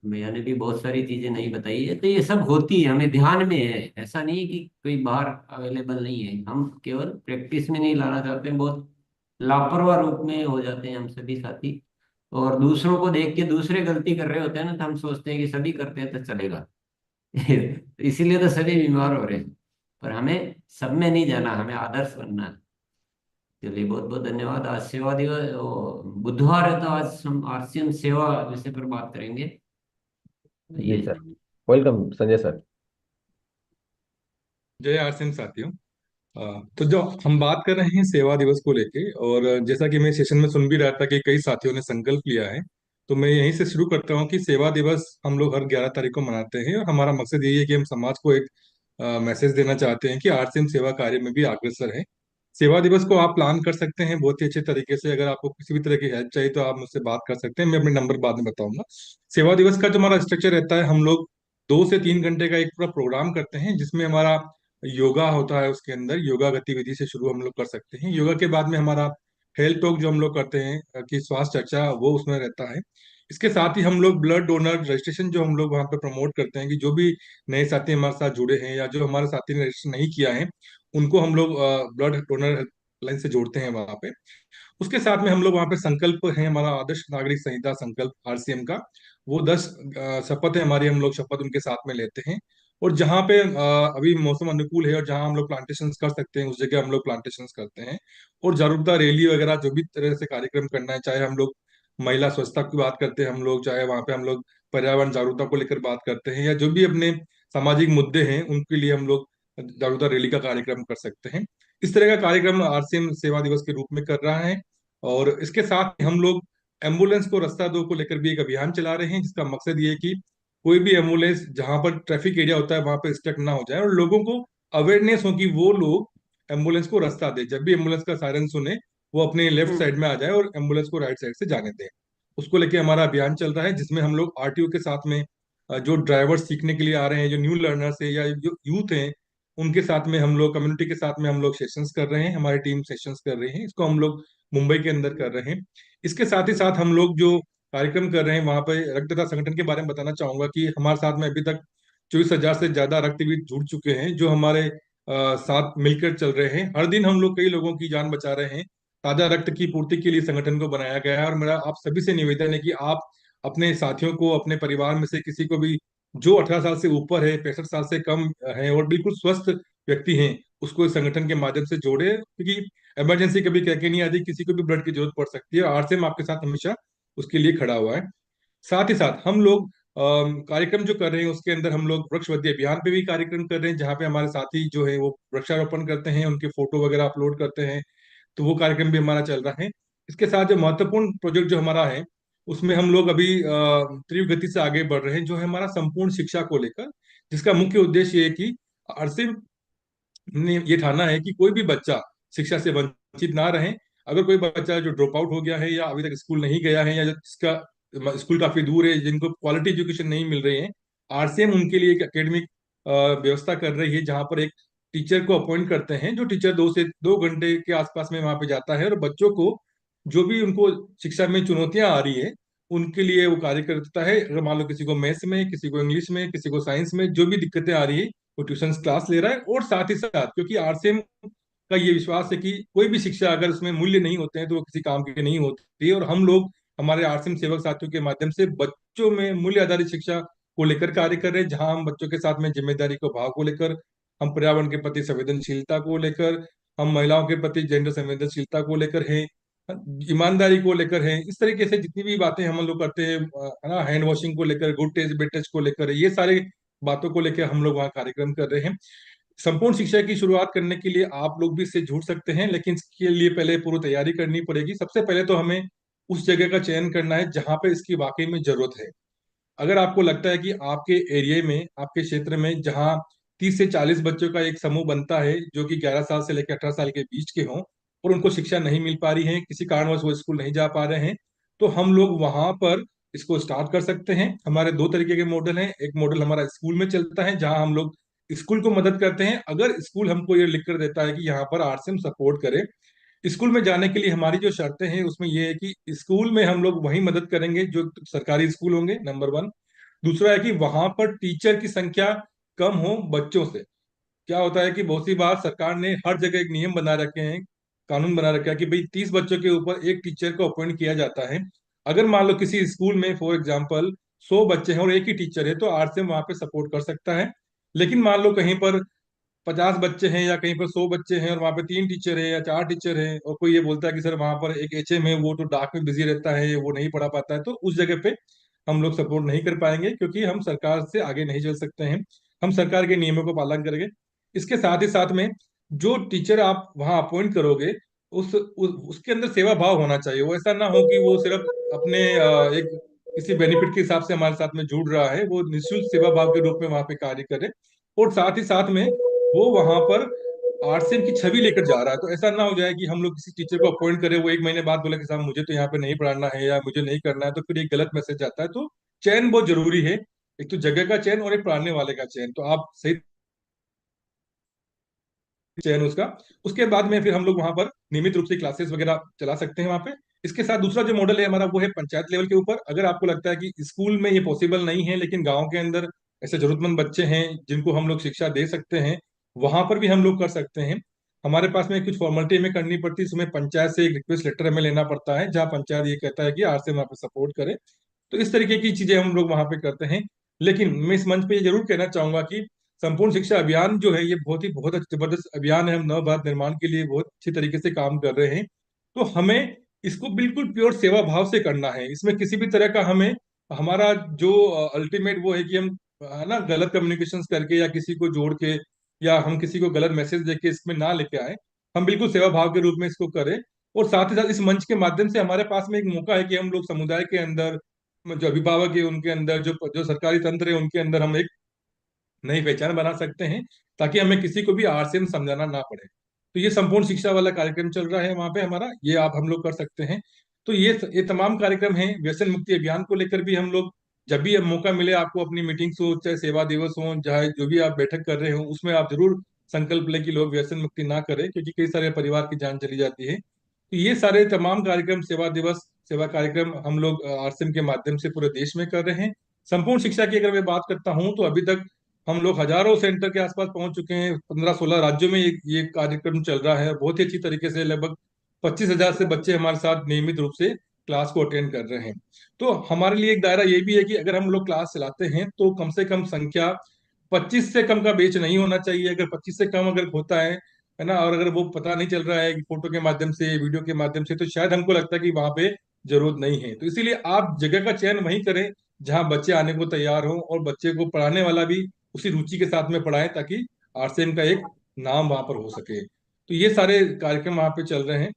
भैया ने भी बहुत सारी चीजें नहीं बताई है, तो ये सब होती है, हमें ध्यान में है। ऐसा नहीं है कि कोई बाहर अवेलेबल नहीं है, हम केवल प्रैक्टिस में नहीं लाना चाहते हैं, बहुत लापरवाह रूप में हो जाते हैं हम सभी साथी। और दूसरों को देख के दूसरे गलती कर रहे होते हैं ना, तो हम सोचते हैं कि सभी करते हैं तो चलेगा। इसीलिए तो सभी बीमार हो रहे हैं। पर हमें सब में नहीं जाना, हमें आदर्श बनना है। चलिए, बहुत बहुत धन्यवाद। आज सेवा दिवस, बुधवार है, तो आज हम आरसीएम सेवा विषय पर बात करेंगे। जी ये सर, वेलकम संजय सर। जय आरसीएम साथियों। तो जो हम बात कर रहे हैं सेवा दिवस को लेके, और जैसा कि मैं सेशन में सुन भी रहा था कि कई साथियों ने संकल्प लिया है, तो मैं यहीं से शुरू करता हूँ कि सेवा दिवस हम लोग हर 11 तारीख को मनाते हैं, और हमारा मकसद यही है कि हम समाज को एक मैसेज देना चाहते हैं कि आरसीएम सेवा कार्य में भी अग्रसर है। सेवा दिवस को आप प्लान कर सकते हैं बहुत ही अच्छे तरीके से। अगर आपको किसी भी तरह की हेल्प चाहिए तो आप मुझसे बात कर सकते हैं, मैं अपने नंबर बाद में बताऊंगा। सेवा दिवस का जो हमारा स्ट्रक्चर रहता है, हम लोग 2 से 3 घंटे का एक पूरा प्रोग्राम करते हैं, जिसमें हमारा योगा होता है। उसके अंदर योगा गतिविधि से शुरू हम लोग कर सकते हैं। योगा के बाद में हमारा हेल्थ टॉक जो हम लोग करते हैं कि स्वास्थ्य चर्चा, वो उसमें रहता है। इसके साथ ही हम लोग ब्लड डोनर रजिस्ट्रेशन जो हम लोग वहाँ पे प्रमोट करते हैं, कि जो भी नए साथी हमारे साथ जुड़े हैं या जो हमारे साथी ने रजिस्टर नहीं किया है, उनको हम लोग ब्लड डोनर लाइन से जोड़ते हैं वहाँ पे। उसके साथ में हम लोग वहाँ पे संकल्प है हमारा, आदर्श नागरिक संहिता संकल्प आरसीएम का, वो 10 शपथ है हमारी, हम लोग शपथ उनके साथ में लेते हैं। और जहाँ पे अभी मौसम अनुकूल है और जहाँ हम लोग प्लांटेशन कर सकते हैं, उस जगह हम लोग प्लांटेशन करते हैं। और जागरूकता रैली वगैरह जो भी तरह से कार्यक्रम करना है, चाहे हम लोग महिला स्वच्छता की बात करते हैं हम लोग, चाहे वहाँ पे हम लोग पर्यावरण जागरूकता को लेकर बात करते हैं, या जो भी अपने सामाजिक मुद्दे हैं उनके लिए हम लोग जागरूकता रैली का कार्यक्रम कर सकते हैं। इस तरह का कार्यक्रम आरसीएम सेवा दिवस के रूप में कर रहा है। और इसके साथ ही हम लोग एम्बुलेंस को रास्ता दो को लेकर भी एक अभियान चला रहे हैं, जिसका मकसद ये है कि कोई भी एम्बुलेंस जहां पर ट्रैफिक एरिया होता है वहां पर स्टक ना हो जाए, और लोगों को अवेयरनेस हो कि वो लोग एम्बुलेंस को रास्ता दे। जब भी एम्बुलेंस का सायरन सुने, वो अपने लेफ्ट साइड में आ जाए और एम्बुलेंस को राइट साइड से जाने दें। उसको लेके हमारा अभियान चल रहा है, जिसमें हम लोग आरटीओ के साथ में जो ड्राइवर सीखने के लिए आ रहे हैं, जो न्यू लर्नर्स है या जो यूथ हैं, उनके साथ में हम लोग, कम्युनिटी के साथ में हम लोग सेशंस कर रहे हैं। हमारी टीम सेशंस कर रही है, इसको हम लोग मुंबई के अंदर कर रहे हैं। इसके साथ ही साथ हम लोग जो कार्यक्रम कर रहे हैं वहां पर रक्तदाता संगठन के बारे में बताना चाहूंगा कि हमारे साथ में अभी तक 24,000 से ज्यादा रक्तदाता जुड़ चुके हैं, जो हमारे साथ मिलकर चल रहे हैं। हर दिन हम लोग कई लोगों की जान बचा रहे हैं। ताजा रक्त की पूर्ति के लिए संगठन को बनाया गया है, और मेरा आप सभी से निवेदन है कि आप अपने साथियों को, अपने परिवार में से किसी को भी जो 18 साल से ऊपर है, 65 साल से कम है और बिल्कुल स्वस्थ व्यक्ति हैं, उसको इस संगठन के माध्यम से जोड़े, क्योंकि इमरजेंसी कभी कह के नहीं आती, किसी को भी ब्लड की जरूरत पड़ सकती है। आरसीएम आपके साथ हमेशा उसके लिए खड़ा हुआ है। साथ ही साथ हम लोग कार्यक्रम जो कर रहे हैं, उसके अंदर हम लोग वृक्ष वृद्धि अभियान पे भी कार्यक्रम कर रहे हैं, जहाँ पे हमारे साथी जो है वो वृक्षारोपण करते हैं, उनके फोटो वगैरह अपलोड करते हैं। तो वो कार्यक्रम भी हमारा चल रहा है। इसके साथ जो महत्वपूर्ण प्रोजेक्ट जो हमारा है, उसमें हम लोग अभी तीव्र गति से आगे बढ़ रहे हैं, जो है हमारा संपूर्ण शिक्षा को लेकर, जिसका मुख्य उद्देश्य ये है कि आरसीएम ने ये ठाना है कि कोई भी बच्चा शिक्षा से वंचित ना रहे। अगर कोई बच्चा जो ड्रॉप आउट हो गया है, या अभी तक स्कूल नहीं गया है, या जिसका स्कूल काफी दूर है, जिनको क्वालिटी एजुकेशन नहीं मिल रही है, आरसीएम उनके लिए एक एकेडमिक व्यवस्था कर रही है, जहाँ पर एक टीचर को अपॉइंट करते हैं, जो टीचर 2 से 2 घंटे के आसपास में वहां पे जाता है, और बच्चों को जो भी उनको शिक्षा में चुनौतियां आ रही है, उनके लिए वो कार्य करता है। अगर मान लो किसी को मैथ्स में, किसी को इंग्लिश में, किसी को साइंस में जो भी दिक्कतें आ रही है, वो ट्यूशन क्लास ले रहा है। और साथ ही साथ, क्योंकि आरसीएम का ये विश्वास है कि कोई भी शिक्षा अगर उसमें मूल्य नहीं होते हैं तो वो किसी काम की नहीं होती है, और हम लोग हमारे आरसीएम सेवक साथियों के माध्यम से बच्चों में मूल्य आधारित शिक्षा को लेकर कार्य कर रहे हैं, जहां हम बच्चों के साथ में जिम्मेदारी को भाव को लेकर, हम पर्यावरण के प्रति संवेदनशीलता को लेकर, हम महिलाओं के प्रति जेंडर संवेदनशीलता को लेकर है, ईमानदारी को लेकर है, इस तरीके से जितनी भी बातें हम लोग करते हैं, है ना, हैंड वॉशिंग को लेकर, गुड टच बेड टच को लेकर, ये सारे बातों को लेकर हम लोग वहाँ कार्यक्रम कर रहे हैं। संपूर्ण शिक्षा की शुरुआत करने के लिए आप लोग भी इससे जुड़ सकते हैं, लेकिन इसके लिए पहले पूरी तैयारी करनी पड़ेगी। सबसे पहले तो हमें उस जगह का चयन करना है जहाँ पे इसकी वाकई में जरूरत है। अगर आपको लगता है कि आपके एरिया में, आपके क्षेत्र में, जहाँ 30 से 40 बच्चों का एक समूह बनता है जो कि 11 साल से लेकर 18 साल के बीच के हों और उनको शिक्षा नहीं मिल पा रही है, किसी कारणवश वो स्कूल नहीं जा पा रहे हैं, तो हम लोग वहां पर इसको स्टार्ट कर सकते हैं। हमारे दो तरीके के मॉडल हैं। एक मॉडल हमारा स्कूल में चलता है जहां हम लोग स्कूल को मदद करते हैं। अगर स्कूल हमको ये लिख कर देता है कि यहाँ पर आरसीएम सपोर्ट करे, स्कूल में जाने के लिए हमारी जो शर्तें हैं उसमें ये है कि स्कूल में हम लोग वही मदद करेंगे जो सरकारी स्कूल होंगे, नंबर 1। दूसरा है कि वहां पर टीचर की संख्या कम हो बच्चों से। क्या होता है कि बहुत सी बार सरकार ने हर जगह एक नियम बना रखे हैं, कानून बना रखा है कि भाई 30 बच्चों के ऊपर एक टीचर को अपॉइंट किया जाता है। अगर मान लो किसी स्कूल में फॉर एग्जाम्पल 100 बच्चे हैं और एक ही टीचर है, तो आरसीएम वहां पे सपोर्ट कर सकता है। लेकिन मान लो कहीं पर 50 बच्चे हैं या कहीं पर 100 बच्चे हैं और वहां पे 3 टीचर है या 4 टीचर है, और कोई ये बोलता है कि सर वहां पर एक एचएम है, वो तो डाक में बिजी रहता है, वो नहीं पढ़ा पाता है, तो उस जगह पे हम लोग सपोर्ट नहीं कर पाएंगे, क्योंकि हम सरकार से आगे नहीं चल सकते हैं। हम सरकार के नियमों को पालन करेंगे। इसके साथ ही साथ में जो टीचर आप वहां अपॉइंट करोगे उसके अंदर सेवा भाव होना चाहिए। वो ऐसा ना हो कि वो सिर्फ अपने एक किसी बेनिफिट के हिसाब से हमारे साथ में जुड़ रहा है, वो निःशुल्क सेवा भाव के रूप में वहां पे कार्य करे। और साथ ही साथ में वो वहां पर आरसीएम की छवि लेकर जा रहा है। तो ऐसा ना हो जाए कि हम लोग किसी टीचर को अपॉइंट करें, वो 1 महीने बाद बोले कि साहब मुझे तो यहाँ पे नहीं पढ़ाना है या मुझे नहीं करना है, तो फिर एक गलत मैसेज आता है। तो चयन बहुत जरूरी है, एक तो जगह का चयन और एक पढ़ाने वाले का चयन। तो आप सही चयन उसका, उसके बाद में फिर हम लोग वहां पर नियमित रूप से क्लासेस वगैरह चला सकते हैं वहां पे। इसके साथ दूसरा जो मॉडल है हमारा वो है पंचायत लेवल के ऊपर। अगर आपको लगता है कि स्कूल में ये पॉसिबल नहीं है लेकिन गांव के अंदर ऐसे जरूरतमंद बच्चे हैं जिनको हम लोग शिक्षा दे सकते हैं, वहां पर भी हम लोग कर सकते हैं। हमारे पास में कुछ फॉर्मेलिटी हमें करनी पड़ती है, इसमें पंचायत से एक रिक्वेस्ट लेटर हमें लेना पड़ता है जहाँ पंचायत ये कहता है कि आरसीएम वहाँ पे सपोर्ट करे। तो इस तरीके की चीजें हम लोग वहां पे करते हैं। लेकिन मैं इस मंच पे ये जरूर कहना चाहूंगा कि संपूर्ण शिक्षा अभियान जो है ये बहुत जबरदस्त अभियान है। हम नव भारत निर्माण के लिए बहुत अच्छी तरीके से काम कर रहे हैं। तो हमें इसको बिल्कुल प्योर सेवा भाव से करना है। इसमें किसी भी तरह का हमें, हमारा जो अल्टीमेट वो है कि हम, है ना, गलत कम्युनिकेशंस करके या किसी को जोड़ के या हम किसी को गलत मैसेज देके इसमें ना लेके आए। हम बिल्कुल सेवा भाव के रूप में इसको करें। और साथ ही साथ इस मंच के माध्यम से हमारे पास में एक मौका है कि हम लोग समुदाय के अंदर, जो अभिभावक है उनके अंदर, जो जो सरकारी तंत्र है उनके अंदर हम एक नई पहचान बना सकते हैं, ताकि हमें किसी को भी आरसीएम समझाना ना पड़े। तो ये संपूर्ण शिक्षा वाला कार्यक्रम चल रहा है वहां पे हमारा, ये आप हम लोग कर सकते हैं। तो ये तमाम कार्यक्रम हैं। व्यसन मुक्ति अभियान को लेकर भी हम लोग, जब भी अब मौका मिले आपको, अपनी मीटिंग्स हो, चाहे सेवा दिवस हो, चाहे जो भी आप बैठक कर रहे हो, उसमें आप जरूर संकल्प लें कि लोग व्यसन मुक्ति ना करें, क्योंकि कई सारे परिवार की जान चली जाती है। तो ये सारे तमाम कार्यक्रम, सेवा दिवस, सेवा कार्यक्रम हम लोग आरसीएम के माध्यम से पूरे देश में कर रहे हैं। संपूर्ण शिक्षा की अगर मैं बात करता हूँ तो अभी तक हम लोग हजारों सेंटर के आसपास पहुंच चुके हैं। 15-16 राज्यों में ये कार्यक्रम चल रहा है। बहुत ही अच्छी तरीके से लगभग 25,000 से बच्चे हमारे साथ नियमित रूप से क्लास को अटेंड कर रहे हैं। तो हमारे लिए एक दायरा ये भी है कि अगर हम लोग क्लास चलाते हैं तो कम से कम संख्या 25 से कम का बैच नहीं होना चाहिए। अगर 25 से कम अगर होता है ना, और अगर वो पता नहीं चल रहा है कि फोटो के माध्यम से, वीडियो के माध्यम से, तो शायद हमको लगता है कि वहां पे जरूरत नहीं है। तो इसीलिए आप जगह का चयन वहीं करें जहां बच्चे आने को तैयार हो और बच्चे को पढ़ाने वाला भी उसी रुचि के साथ में पढ़ाएं, ताकि आरसीएम का एक नाम वहां पर हो सके। तो ये सारे कार्यक्रम वहां पे चल रहे हैं।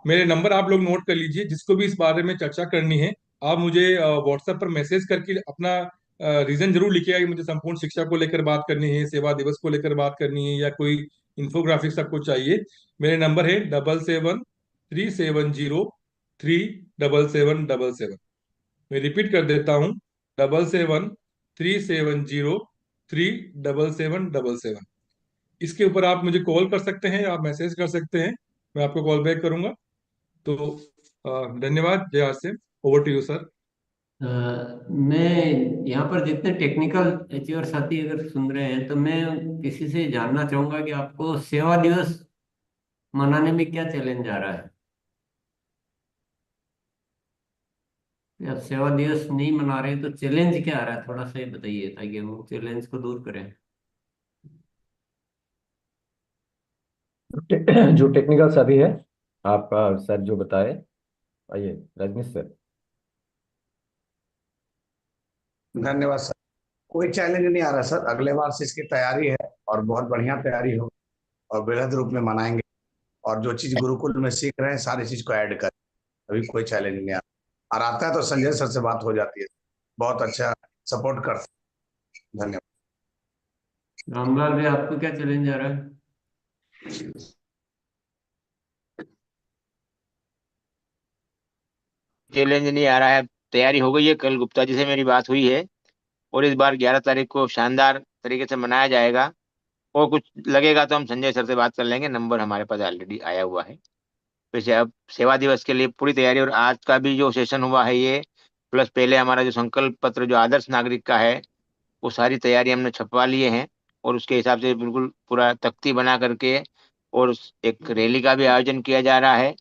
मेरे नंबर आप लोग नोट कर लीजिए। जिसको भी इस बारे में चर्चा करनी है, आप मुझे व्हाट्सएप पर मैसेज करके अपना रीजन जरूर लिखिएगा कि मुझे संपूर्ण शिक्षा को लेकर बात करनी है, सेवा दिवस को लेकर बात करनी है, या कोई इन्फोग्राफिक्स आपको चाहिए। मेरे नंबर है 7737037777। मैं रिपीट कर देता हूँ, 7737037777। इसके ऊपर आप मुझे कॉल कर सकते हैं, आप मैसेज कर सकते हैं, मैं आपको कॉल बैक करूंगा। तो धन्यवाद। जय RCM. Over to you sir. मैं यहाँ पर जितने टेक्निकल एचआर साथी अगर सुन रहे हैं, तो मैं किसी से जानना चाहूंगा कि आपको सेवा दिवस मनाने में क्या चैलेंज आ रहा है। आप सेवा दिवस नहीं मना रहे तो चैलेंज क्या आ रहा है, थोड़ा सा ये बताइए ताकि हम चैलेंज को दूर करें। जो टेक्निकल सभी है, आपका सर जो बताए। आइए रजनीश सर। धन्यवाद सर। कोई चैलेंज नहीं आ रहा सर, अगले बार से इसकी तैयारी है और बहुत बढ़िया तैयारी हो और वृहद रूप में मनाएंगे। और जो चीज गुरुकुल में सीख रहे हैं सारी चीज को ऐड करें, अभी कोई चैलेंज नहीं आ रहा। और आता है तो संजय सर से बात हो जाती है, बहुत अच्छा सपोर्ट करते हैं। धन्यवाद। रामलाल भाई, आपको क्या चैलेंज आ रहा है? चैलेंज नहीं आ रहा है, तैयारी हो गई है। कल गुप्ता जी से मेरी बात हुई है और इस बार 11 तारीख को शानदार तरीके से मनाया जाएगा। और कुछ लगेगा तो हम संजय सर से बात कर लेंगे, नंबर हमारे पास ऑलरेडी आया हुआ है। वैसे अब सेवा दिवस के लिए पूरी तैयारी, और आज का भी जो सेशन हुआ है ये, प्लस पहले हमारा जो संकल्प पत्र जो आदर्श नागरिक का है, वो सारी तैयारी हमने छपवा लिए हैं। और उसके हिसाब से बिल्कुल पूरा तख्ती बना करके और एक रैली का भी आयोजन किया जा रहा है।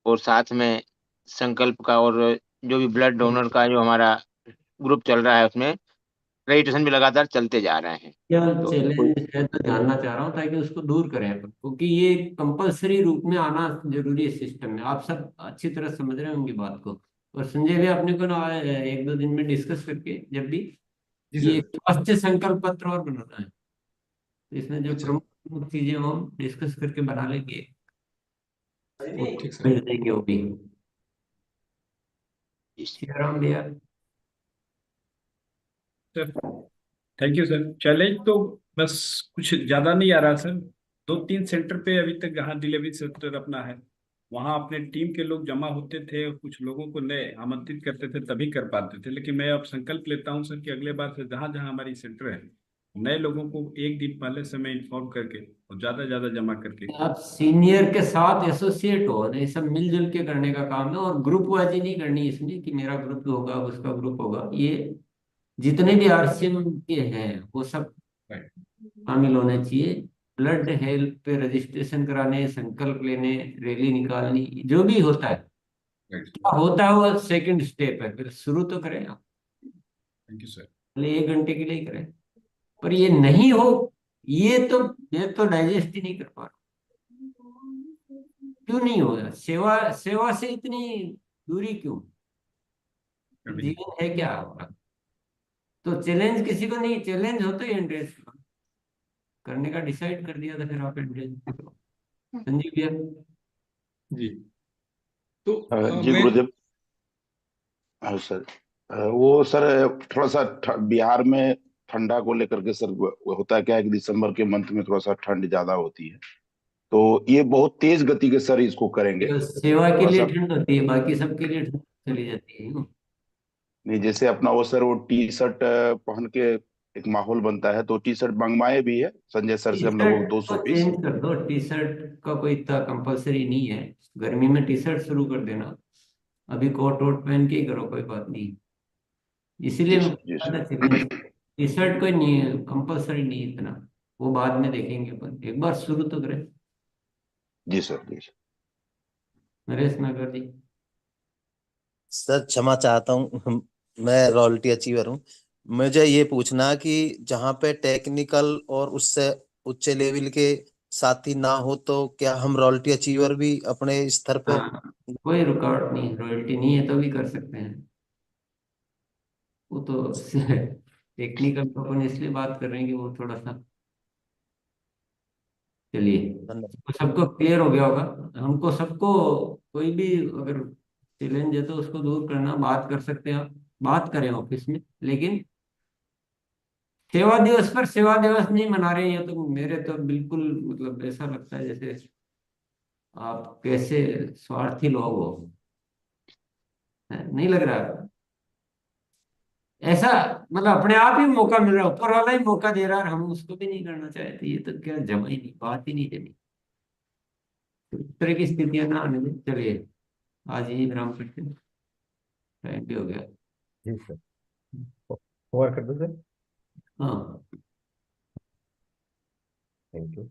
और साथ में संकल्प का और जो भी ब्लड डोनर का जो हमारा ग्रुप चल रहा है उसमें रजिस्ट्रेशन भी लगातार चलते जा रहे हैं। क्या तो कोई चैलेंज है तो जानना चाह रहा हूँ, ताकि उसको दूर करें अपन, क्योंकि ये कंपलसरी रूप में आना जरूरी है सिस्टम में। आप सब अच्छी तरह समझ रहे होंगे बात को। और संजय भी अपने को ना 1-2 दिन में डिस्कस करके, जब भी जी ये सर। स्वास्थ्य संकल्प पत्र और बनाना है, तो इसमें जो अच्छा। प्रमुख प्रमुख चीजें वो हम डिस्कस करके बना लेंगे, वो ठीक सर। भेज देंगे वो भी। श्रीराम भैया। Sir thank you sir. Challenge तो बस कुछ ज्यादा नहीं आ रहा सर। 2-3 सेंटर पे अभी तक, जहाँ डिलीवरी सेंटर अपना है, वहाँ अपने टीम के लोग जमा होते थे और कुछ लोगों को नए आमंत्रित करते थे तभी कर पाते थे। लेकिन मैं अब संकल्प लेता हूँ सर कि अगले बार से जहाँ जहाँ हमारी सेंटर है, नए लोगों को एक दिन पहले से मैं इन्फॉर्म करके और ज्यादा ज्यादा जमा करके। आप सीनियर के साथ एसोसिएट हो, नहीं सब मिलजुल के करने का काम है। और ग्रुप वाइज नहीं करनी इसमें कि मेरा ग्रुप होगा उसका ग्रुप होगा। ये जितने भी आरसीएम के हैं वो सब शामिल होने चाहिए। ब्लड हेल्प पे रजिस्ट्रेशन कराने, संकल्प लेने, रैली निकालनी, जो भी होता है, क्या होता है वो सेकंड स्टेप है। फिर शुरू तो करें आप, थैंक यू सर। पहले 1 घंटे के लिए ही करें। पर ये नहीं हो, ये तो मैं तो डाइजेस्ट ही नहीं कर पा रहा। क्यों नहीं हो रहा? सेवा सेवा से इतनी दूरी क्यों? जीवन है क्या आपका? तो चैलेंज किसी को नहीं, चैलेंज हो तो एंड्रेस करने का डिसाइड कर दिया था, फिर आप एंड्रेस करो। संजीव भैया। जी। तो जी मैं गुरुदेव। हाँ सर। वो सर थोड़ा सा बिहार में ठंडा को लेकर के सर, वो होता है क्या है कि दिसंबर के मंथ में थोड़ा सा ठंड ज्यादा होती है, तो ये बहुत तेज गति के सर इसको करेंगे केवल सेवा के थोड़ा लिए सा। ठंड होती है, बाकी सबके लिए ठंड चली जाती है। नहीं, जैसे अपना वो सर वो टी शर्ट पहन के एक माहौल बनता है, तो टी शर्ट मंगवाए भी है संजय सर टी से हम शर्ट लोग 200 को पीस। चेंज कर दो, टी शर्ट का कोई इतना कंपलसरी नहीं है। गर्मी में टी शर्ट शुरू कर देना, अभी कोट वोट पहन के ही करो, कोई बात नहीं। इसीलिए जी मैं सर, जी पूछा सर। था चैलेंज। टी शर्ट कोई नहीं है, कंपलसरी नहीं है इतना, वो बाद में देखेंगे अपन, एक बार शुरू तो करें। जी सर, जी सर। नरेश नगर जी। सर क्षमा चाहता हूँ, मैं रॉयल्टी अचीवर हूँ। मुझे ये पूछना कि जहाँ पे टेक्निकल और उससे उच्च लेवल के साथी ना हो, तो क्या हम रॉयल्टी अचीवर भी अपने स्तर पे? हाँ, कोई रुकावट नहीं है, रॉयल्टी नहीं है तो भी कर सकते हैं। वो तो टेक्निकल तो अपन इसलिए बात कर रहे हैं कि वो थोड़ा सा, चलिए धन्यवाद। तो सबको क्लियर हो गया होगा। हमको सबको, कोई भी अगर चैलेंज है तो उसको दूर करना, बात कर सकते हैं आप, बात करें ऑफिस में। लेकिन सेवा दिवस पर सेवा दिवस नहीं मना रहे हैं, ये तो मेरे तो बिल्कुल मतलब ऐसा लगता है जैसे आप कैसे स्वार्थी लोग हो। नहीं लग रहा ऐसा? मतलब अपने आप ही मौका मिल रहा है, ऊपर वाला ही मौका दे रहा है और हम उसको भी नहीं करना चाहते, ये तो क्या जमा ही नहीं, बात ही नहीं जमी। तो इस तरह की स्थितियां ना आने दें। चलिए आज यही विराम करते हैं, टाइम भी हो गया। जी सर। ओवर कर दो सर। हाँ। Thank you.